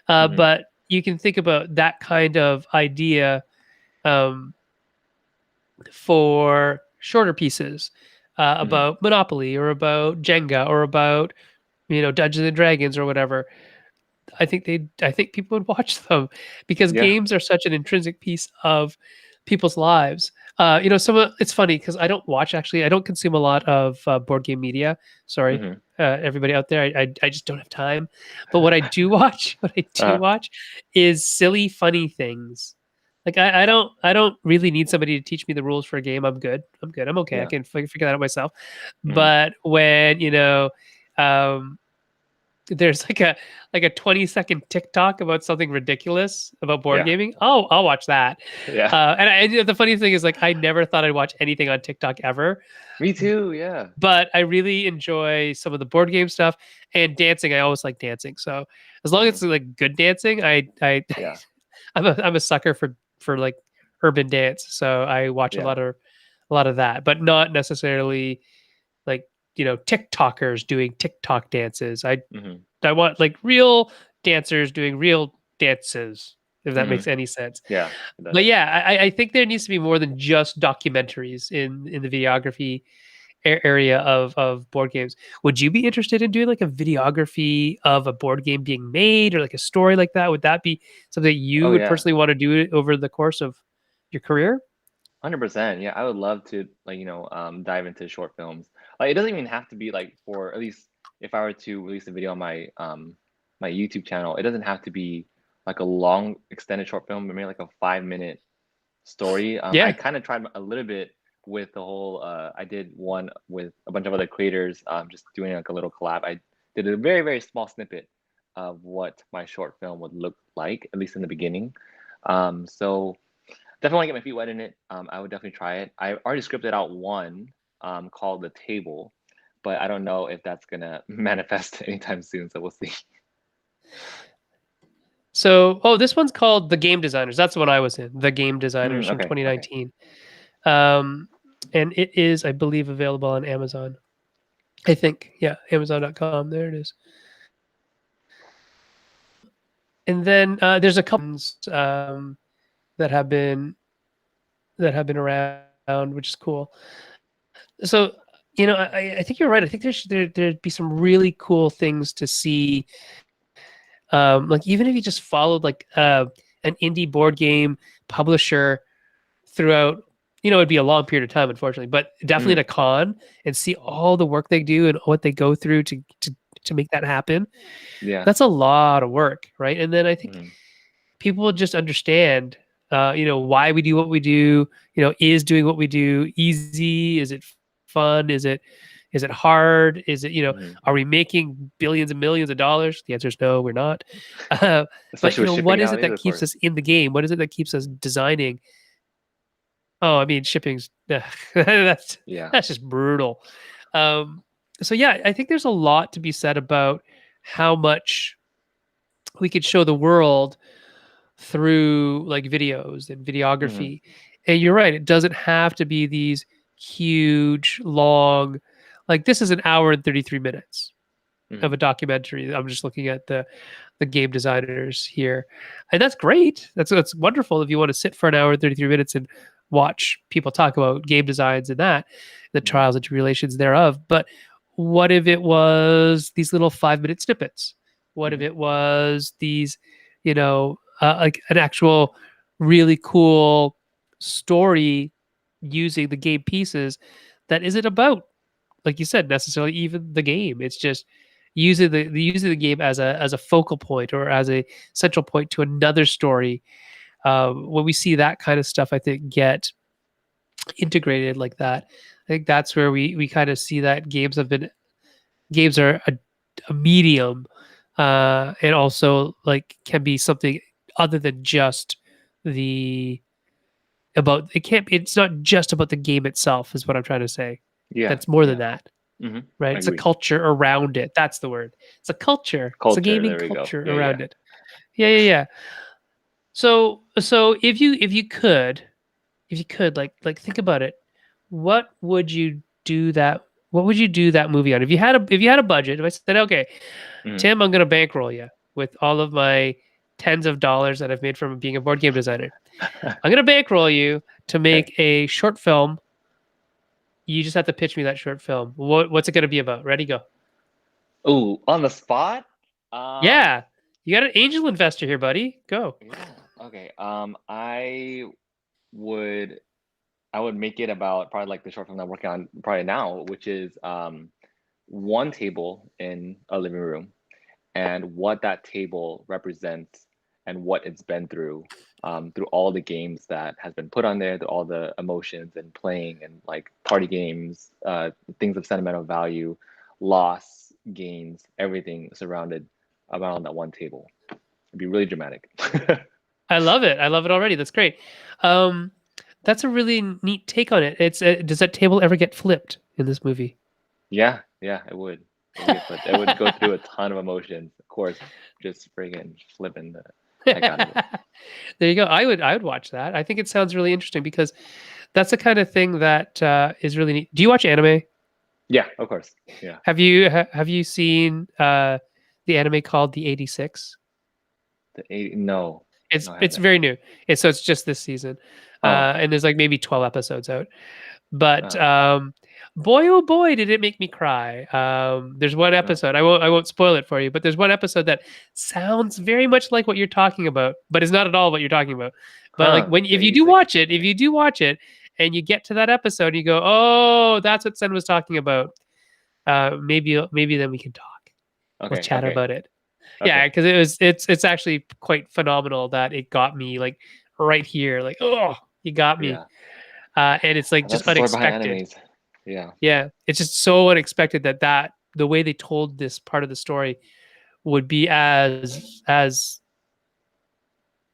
Hmm. but you can think about that kind of idea um, for shorter pieces Hmm. about Monopoly or about Jenga or about Dungeons and Dragons or whatever. I think people would watch them because Yeah. games are such an intrinsic piece of people's lives. It's funny because I don't consume a lot of board game media. Sorry, Hmm. everybody out there, I just don't have time. But what I do watch, Uh, is silly, funny things. Like I don't really need somebody to teach me the rules for a game. I'm good. I'm okay. I yeah. can figure that out myself. Hmm. But when um, there's like a 20-second TikTok about something ridiculous about board Yeah. gaming. I'll watch that. Yeah. The funny thing is like I never thought I'd watch anything on TikTok ever, Me too. Yeah. but I really enjoy some of the board game stuff and dancing. I always like dancing. So as long as Hmm. it's like good dancing, I Yeah. I'm a sucker for like urban dance. So I watch Yeah. a lot of that, but not necessarily like TikTokers doing TikTok dances. Hmm. I want like real dancers doing real dances, if that Hmm. makes any sense. Yeah. It But does. yeah, I think there needs to be more than just documentaries in the videography area of board games. Would you be interested in doing like a videography of a board game being made or like a story like that? Would that be something that you Oh would yeah. personally want to do over the course of your career? 100%. Yeah, I would love to dive into short films. Like it doesn't even have to be like for at least if I were to release a video on my YouTube channel, it doesn't have to be like a long extended short film, but maybe like a 5 minute story. I Yeah. kind of tried a little bit with the whole I did one with a bunch of other creators, just doing like a little collab. I did a very, very small snippet of what my short film would look like, at least in the beginning. So definitely want to get my feet wet in it. I would definitely try it. I already scripted out one called The Table, but I don't know if that's gonna manifest anytime soon. So we'll see. So, this one's called The Game Designers. That's the one I was in. The Game Designers from Okay. Okay. 2019. Um, and it is, I believe, available on Amazon. I think, yeah, Amazon.com. There it is. And then there's a couple ones, that have been around, which is cool. So, I think you're right. I think there'd be some really cool things to see. Like even if you just followed like an indie board game publisher throughout, it'd be a long period of time, unfortunately, but definitely at Hmm. a con and see all the work they do and what they go through to make that happen. Yeah. That's a lot of work, right? And then I think Hmm. people will just understand, why we do what we do. Is doing what we do easy? Is it fun? Is it hard? Is it, Hmm. are we making billions and millions of dollars? The answer is no, we're not. Uh, but Especially with what shipping is it nowadays, that of keeps course. us in the game? What is it that keeps us designing? Oh, I mean, shipping's that's Yeah. just brutal. Um, so yeah, I think there's a lot to be said about how much we could show the world through like videos and Hmm. videography. And you're right, it doesn't have to be these huge, long, like this is an hour and 33 minutes of Hmm. a documentary. I'm just looking at the game designers here. And that's great. That's wonderful if you want to sit for an hour and 33 minutes and watch people talk about game designs and that, the Hmm. trials and tribulations thereof. But what if it was these little 5 minute snippets? What if Hmm. it was these, like an actual really cool story using the game pieces that isn't about, like you said, necessarily even the game. It's just using the game as a focal point or as a central point to another story. When we see that kind of stuff, I think get integrated like that. I think that's where we kind of see that games are a medium, and also like can be something other than just the about it can't be, it's not just about the game itself is what I'm trying to say. Yeah. That's more than Yeah. that, Hmm. right? I It's a agree. culture around it. That's the word. It's a culture. It's a Culture. gaming There we go. culture Yeah. Yeah. around it. Yeah, yeah, yeah. So if you could, like think about it, what would you do that what would you do that movie on? If you had a budget, if I said, okay, Mhm. Tim, I'm gonna bankroll you with all of my tens of dollars that I've made from being a board game designer. I'm gonna bankroll you to Okay. make a short film. You just have to pitch me that short film. What's it gonna be about? Ready, go. Ooh, on the spot? Um, Yeah, you got an angel investor here, buddy. Go. yeah. Okay. Would I would make it about probably like the short film I'm working on probably now, which is one table in a living room and what that table represents and what it's been through all the games that has been put on there, through all the emotions and playing and like party games, things of sentimental value, loss, gains, everything surrounded around that one table. It'd be really dramatic. I love it. I love it already. That's great. Um, that's a really neat take on it. It's does that table ever get flipped in this movie? Yeah, yeah, it would. It would get flipped. It would go through a ton of emotions, of course, just friggin' flipping the heck out of it. There you go. I would watch that. I think it sounds really interesting because that's the kind of thing that is really neat. Do you watch anime? Yeah, of course. Yeah. Have you seen the anime called the 86? The eight, no, It's no, I it's haven't. very new. It's just this season, Oh, okay. and there's like maybe 12 episodes out. But Oh, boy, oh boy, did it make me cry. There's one oh. episode. I won't spoil it for you, but there's one episode that sounds very much like what you're talking about, but it's not at all what you're talking about. But like Huh, when the if you do 86? watch it, if Okay. you do watch it, and you get to that episode, you go, oh, that's what Sen was talking about. Maybe then we can talk. We'll Okay, chat okay, about it. Yeah, okay. because it's actually quite phenomenal that it got me like right here. Like, oh, you got me. Yeah. And it's like just That's the story behind unexpected. animes. Yeah. Yeah, it's just so unexpected that the way they told this part of the story would be as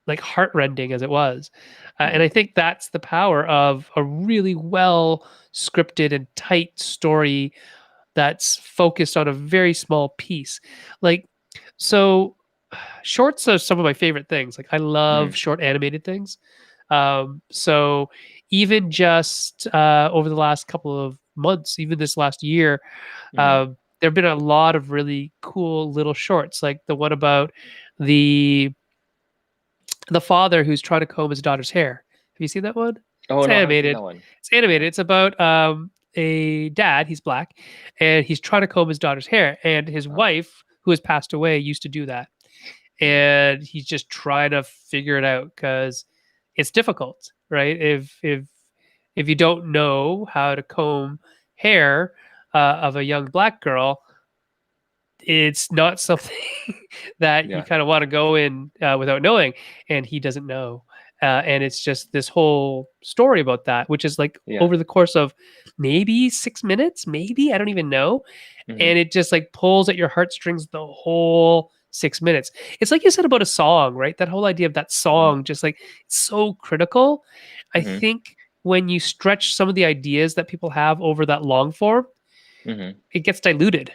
like heartrending as it was. And Mm, I think that's the power of a really well scripted and tight story that's focused on a very small piece. Like, so shorts are some of my favorite things. Like, I love mm, short animated things. So even just over the last couple of months, even this last year, mm. there have been a lot of really cool little shorts, like the one about the the father who's trying to comb his daughter's hair. Have you seen that one? Oh It's no, I haven't seen animated. that one. It's animated. Yeah. It's about a dad. He's black, and he's trying to comb his daughter's hair. And his Oh. wife, who has passed away, used to do that. Mm, And he's just trying to figure it out because it's difficult, right? If you don't know how to comb hair of a young black girl, it's not something that you yeah. kind of want to go in without knowing, and he doesn't know. And it's just this whole story about that, which is like Yeah. over the course of maybe 6 minutes, maybe I don't even know, Mm-hmm. and it just like pulls at your heartstrings the whole 6 minutes. It's like you said about a song, right? That whole idea of that Mm-hmm. song, just like it's so critical. I Mm-hmm. think when you stretch some of the ideas that people have over that long form, Mm-hmm. it gets diluted.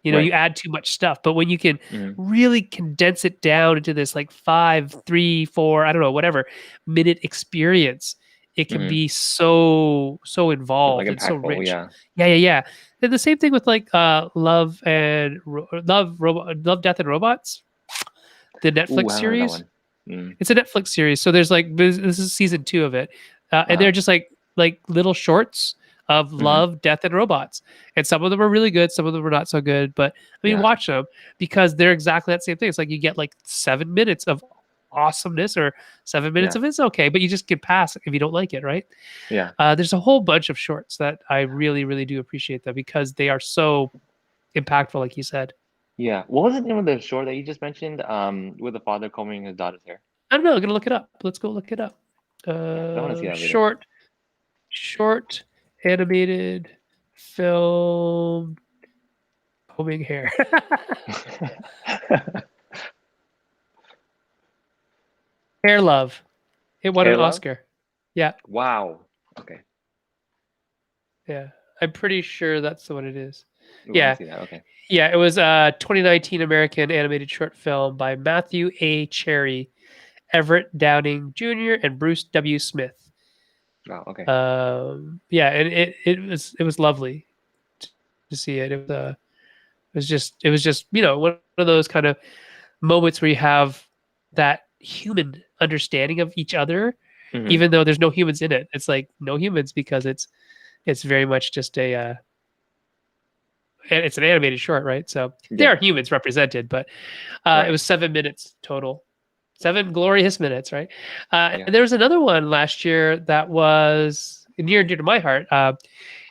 You Right. add too much stuff. But when you can Mm-hmm. really condense it down into this like 5, 3, 4, I don't know, whatever minute experience, it can Mm-hmm. be so Like involved and so impactful. rich. Yeah. Yeah, yeah, yeah. And the same thing with like Love, Death and Robots, the Ooh, Netflix I haven't heard that series. one. Mm. It's a Netflix series, so there's like this is season 2 of it, and they're Uh-huh. just like little shorts of Mm-hmm. love, death, and robots. And some of them are really good, some of them are not so good. But I mean, Yeah. watch them because they're exactly that same thing. It's like you get like 7 minutes of awesomeness or 7 minutes Yeah. of it's okay, but you just get past if you don't like it, right? Yeah. There's a whole bunch of shorts that I really, really do appreciate them because they are so impactful, like you said. Yeah. What was the name of the short that you just mentioned? With the father combing his daughter's hair. I don't know. I'm gonna look it up. Let's go look it up. Yeah, 'cause I want to see that later. Short animated film combing hair. Hair Love. It won an Hair love? Oscar. Yeah, Wow. Okay. yeah. I'm pretty sure that's what it is. Ooh, I want Yeah, to see that. Okay. yeah. It was a 2019 American animated short film by Matthew A. Cherry, Everett Downing Jr., and Bruce W. Smith. Wow. Okay. Yeah, and it was lovely to see it. It was just one of those kind of moments where you have that human understanding of each other, Hmm. even though there's no humans in it. It's like no humans because it's very much just it's an animated short, right? So there Yeah. are humans represented, but it Right. was 7 minutes total. 7 glorious minutes, right? Yeah. And there was another one last year that was near and dear to my heart.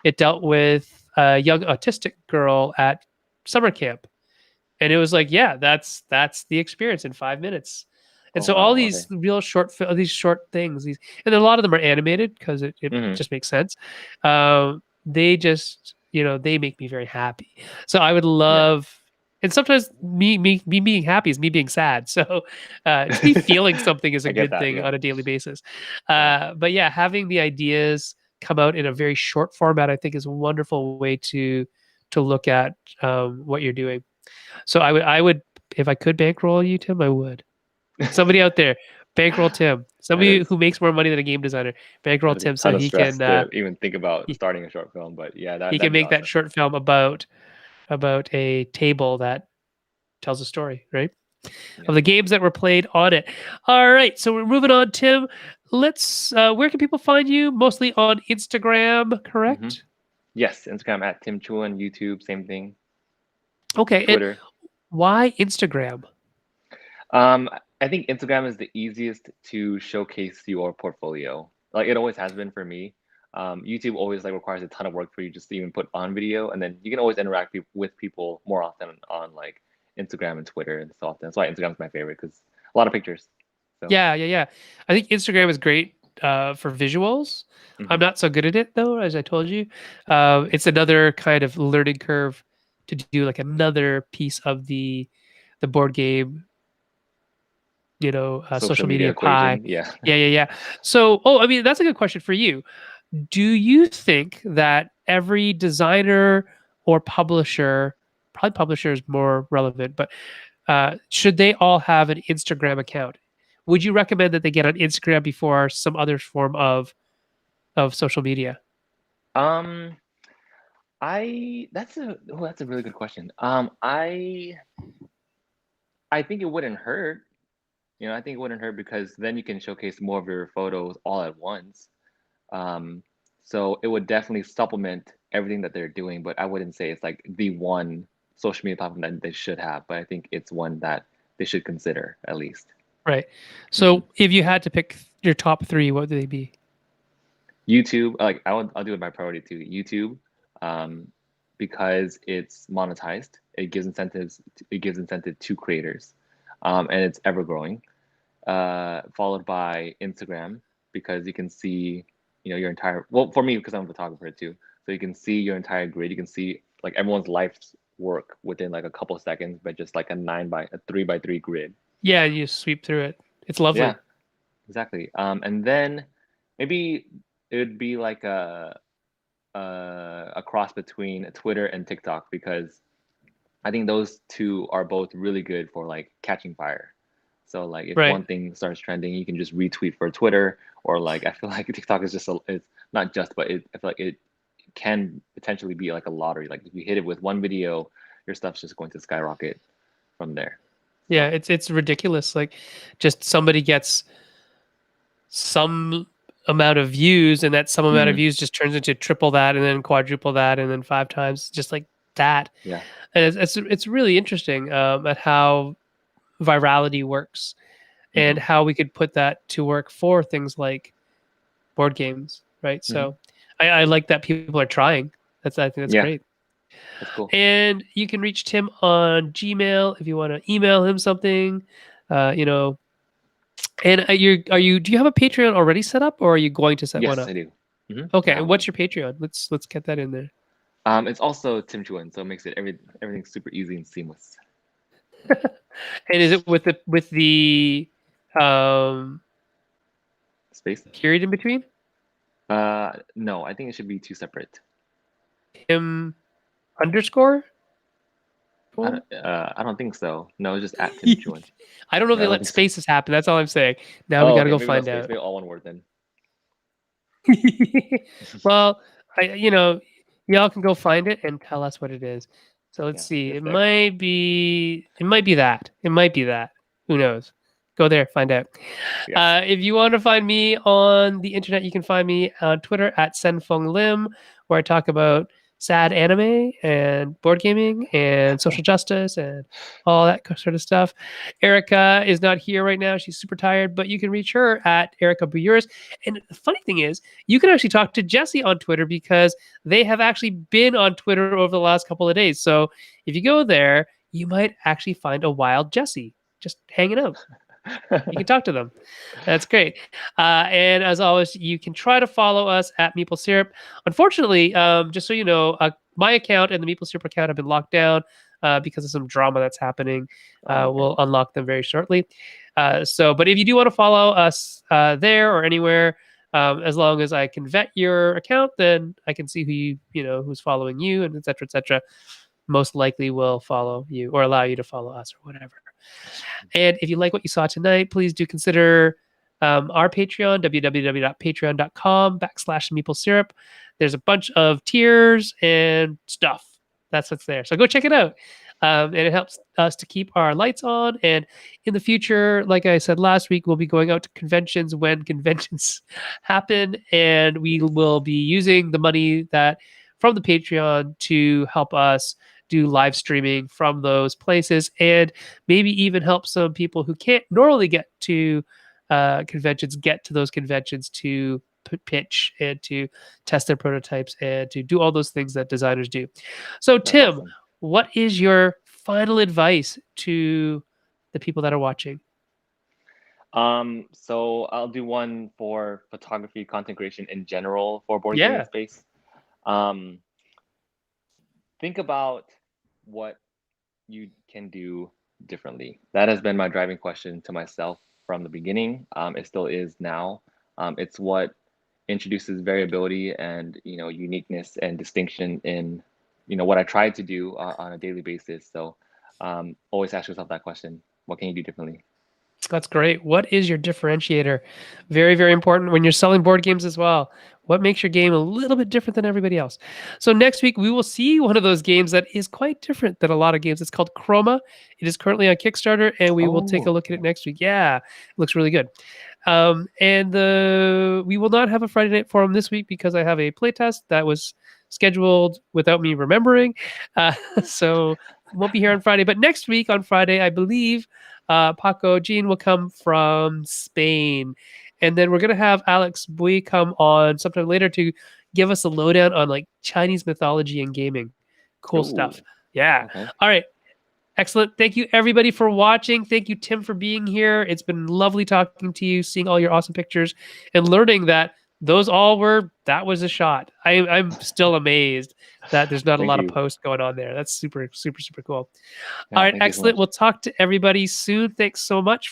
It dealt with a young autistic girl at summer camp, and it was like, yeah, that's the experience in 5 minutes. And Oh so all wow. Okay. these real these short things, and a lot of them are animated because it Hmm. just makes sense. They just they make me very happy. So I would Yeah. love, and sometimes me being happy is me being sad. So just me feeling something is a I get good that. thing Yeah. on a daily basis. Yeah. But yeah, having the ideas come out in a very short format, I think, is a wonderful way to look at what you're doing. So I would, if I could bankroll you, Tim, I would. Somebody out there, bankroll Tim. That Somebody is who makes more money than a game designer, bankroll that is a Tim so ton of stress to even think about he, starting a short film, but yeah, he can that'd be make that awesome. short film about a table that tells a story, right? Of Yeah. the games that were played on it. All right, so we're moving on, Tim. Let's. Where can people find you? Mostly on Instagram, Hmm. correct? Yes, Instagram at Tim Chuon, YouTube, same thing, Okay, and Twitter. why Instagram? Um, I think Instagram is the easiest to showcase your portfolio. Like it always has been for me. YouTube always like requires a ton of work for you just to even put on video, and then you can always interact with people more often on like Instagram and Twitter and so often. That's why Instagram's my favorite because a lot of pictures. So, Yeah. I think Instagram is great for visuals. I'm mhm. not so good at it though, as I told you. It's another kind of learning curve to do like another piece of the board game, Social social media media pie. equation. Yeah. Yeah. So, I mean, that's a good question for you. Do you think that every designer or publisher, probably publisher is more relevant, but should they all have an Instagram account? Would you recommend that they get on Instagram before some other form of social media? Um, that's a really good question. I think it wouldn't hurt. I think it wouldn't hurt because then you can showcase more of your photos all at once. Um, so it would definitely supplement everything that they're doing, but I wouldn't say it's like the one social media platform that they should have, but I think it's one that they should consider at least. Right. Hmm. So if you had to pick your top three, what would they be? YouTube, like I'll do it by priority too. YouTube, um, because it's monetized, it gives incentives, it gives incentive to creators, and it's ever growing. Followed by Instagram because you can see, your entire, well, for me, because I'm a photographer too, so you can see your entire grid. You can see like everyone's life's work within like a couple seconds, but just like a 3 by 3 grid. Yeah, you sweep through it. It's Yeah, lovely. exactly. And then maybe it would be like a cross between Twitter and TikTok because I think those two are both really good for like catching fire. So like if Right. one thing starts trending, you can just retweet for Twitter or like I feel like TikTok is it's not just, but I feel like it can potentially be like a lottery. Like if you hit it with one video, your stuff's just going to skyrocket from there. Yeah, So it's ridiculous. Like just somebody gets some amount of views and that some amount of mhm, views just turns into triple that and then quadruple that and then five times just like that. yeah. And it's really interesting at how virality works and Hmm. how we could put that to work for things like board games, right? Hmm. So I like that people are trying. I think that's Yeah, great. that's cool. And you can reach Tim on Gmail if you want to email him something. Uh, you know, and do you have a Patreon already set up, or are you going to set one Yes, I up? do. I Okay, and have what's one. your Patreon? Let's get that in there. It's also Tim Chuan, so it makes everything super easy and seamless. And is it with the um Space? period in between? No, I think it should be two separate. Tim underscore? I don't think so. No, it's just at Tim Chuan. I don't know if Yeah, they I don't let think so. spaces happen. That's all I'm saying. Now we Oh, got to okay, go maybe no find space, out. maybe all one word then. Well, I y'all can go find it and tell us what it is. So let's Yeah, see. it's It there. might be. It might be that. It might be that. Who knows? Go there, find out. Yes. If you want to find me on the internet, you can find me on Twitter at Senfeng Lim, where I talk about sad anime and board gaming and social justice and all that sort of stuff. Erica is not here right now. She's super tired, but you can reach her at Erica Buuris. And the funny thing is, you can actually talk to Jesse on Twitter because they have actually been on Twitter over the last couple of days. So if you go there, you might actually find a wild Jesse just hanging out. You can talk to them. That's great. And as always, you can try to follow us at Meeple Syrup. Unfortunately, just so you know, my account and the Meeple Syrup account have been locked down because of some drama that's happening. Oh, okay. We'll unlock them very shortly. But if you do want to follow us there or anywhere, as long as I can vet your account, then I can see who's following you, and et cetera, et cetera. Most likely will follow you or allow you to follow us or whatever. And if you like what you saw tonight, please do consider our Patreon, www.patreon.com/meeplesyrup. There's a bunch of tiers and stuff. That's what's there. So go check it out. And it helps us to keep our lights on. And in the future, like I said last week, we'll be going out to conventions when conventions happen. And we will be using the money that from the Patreon to help us do live streaming from those places and maybe even help some people who can't normally get to conventions get to those conventions to pitch and to test their prototypes and to do all those things that designers do. So That's Tim, awesome. what is your final advice to the people that are watching? So I'll do one for photography, content creation in general for board gaming Yeah. space. Think about what you can do differently. That has been my driving question to myself from the beginning. It still is now. It's what introduces variability and uniqueness and distinction in what I try to do on a daily basis. So always ask yourself that question: what can you do differently? That's great. What is your differentiator? Very, very important when you're selling board games as well. What makes your game a little bit different than everybody else? So next week we will see one of those games that is quite different than a lot of games. It's called Chroma. It is currently on Kickstarter, and we will take a Oh, look at it okay. next week. Yeah, it looks really good. And we will not have a Friday Night Forum this week because I have a playtest that was scheduled without me remembering. So won't be here on Friday. But next week on Friday, I believe Paco Jean will come from Spain. And then we're going to have Alex Bui come on sometime later to give us a lowdown on like Chinese mythology and gaming. Cool Ooh, stuff. Yeah. okay. All right. Excellent. Thank you, everybody, for watching. Thank you, Tim, for being here. It's been lovely talking to you, seeing all your awesome pictures, and learning that that was a shot. I'm still amazed that there's not a Thank lot of you. posts going on there. That's super, super, super cool. All Yeah, right. thank you so Excellent. much. We'll talk to everybody soon. Thanks so much for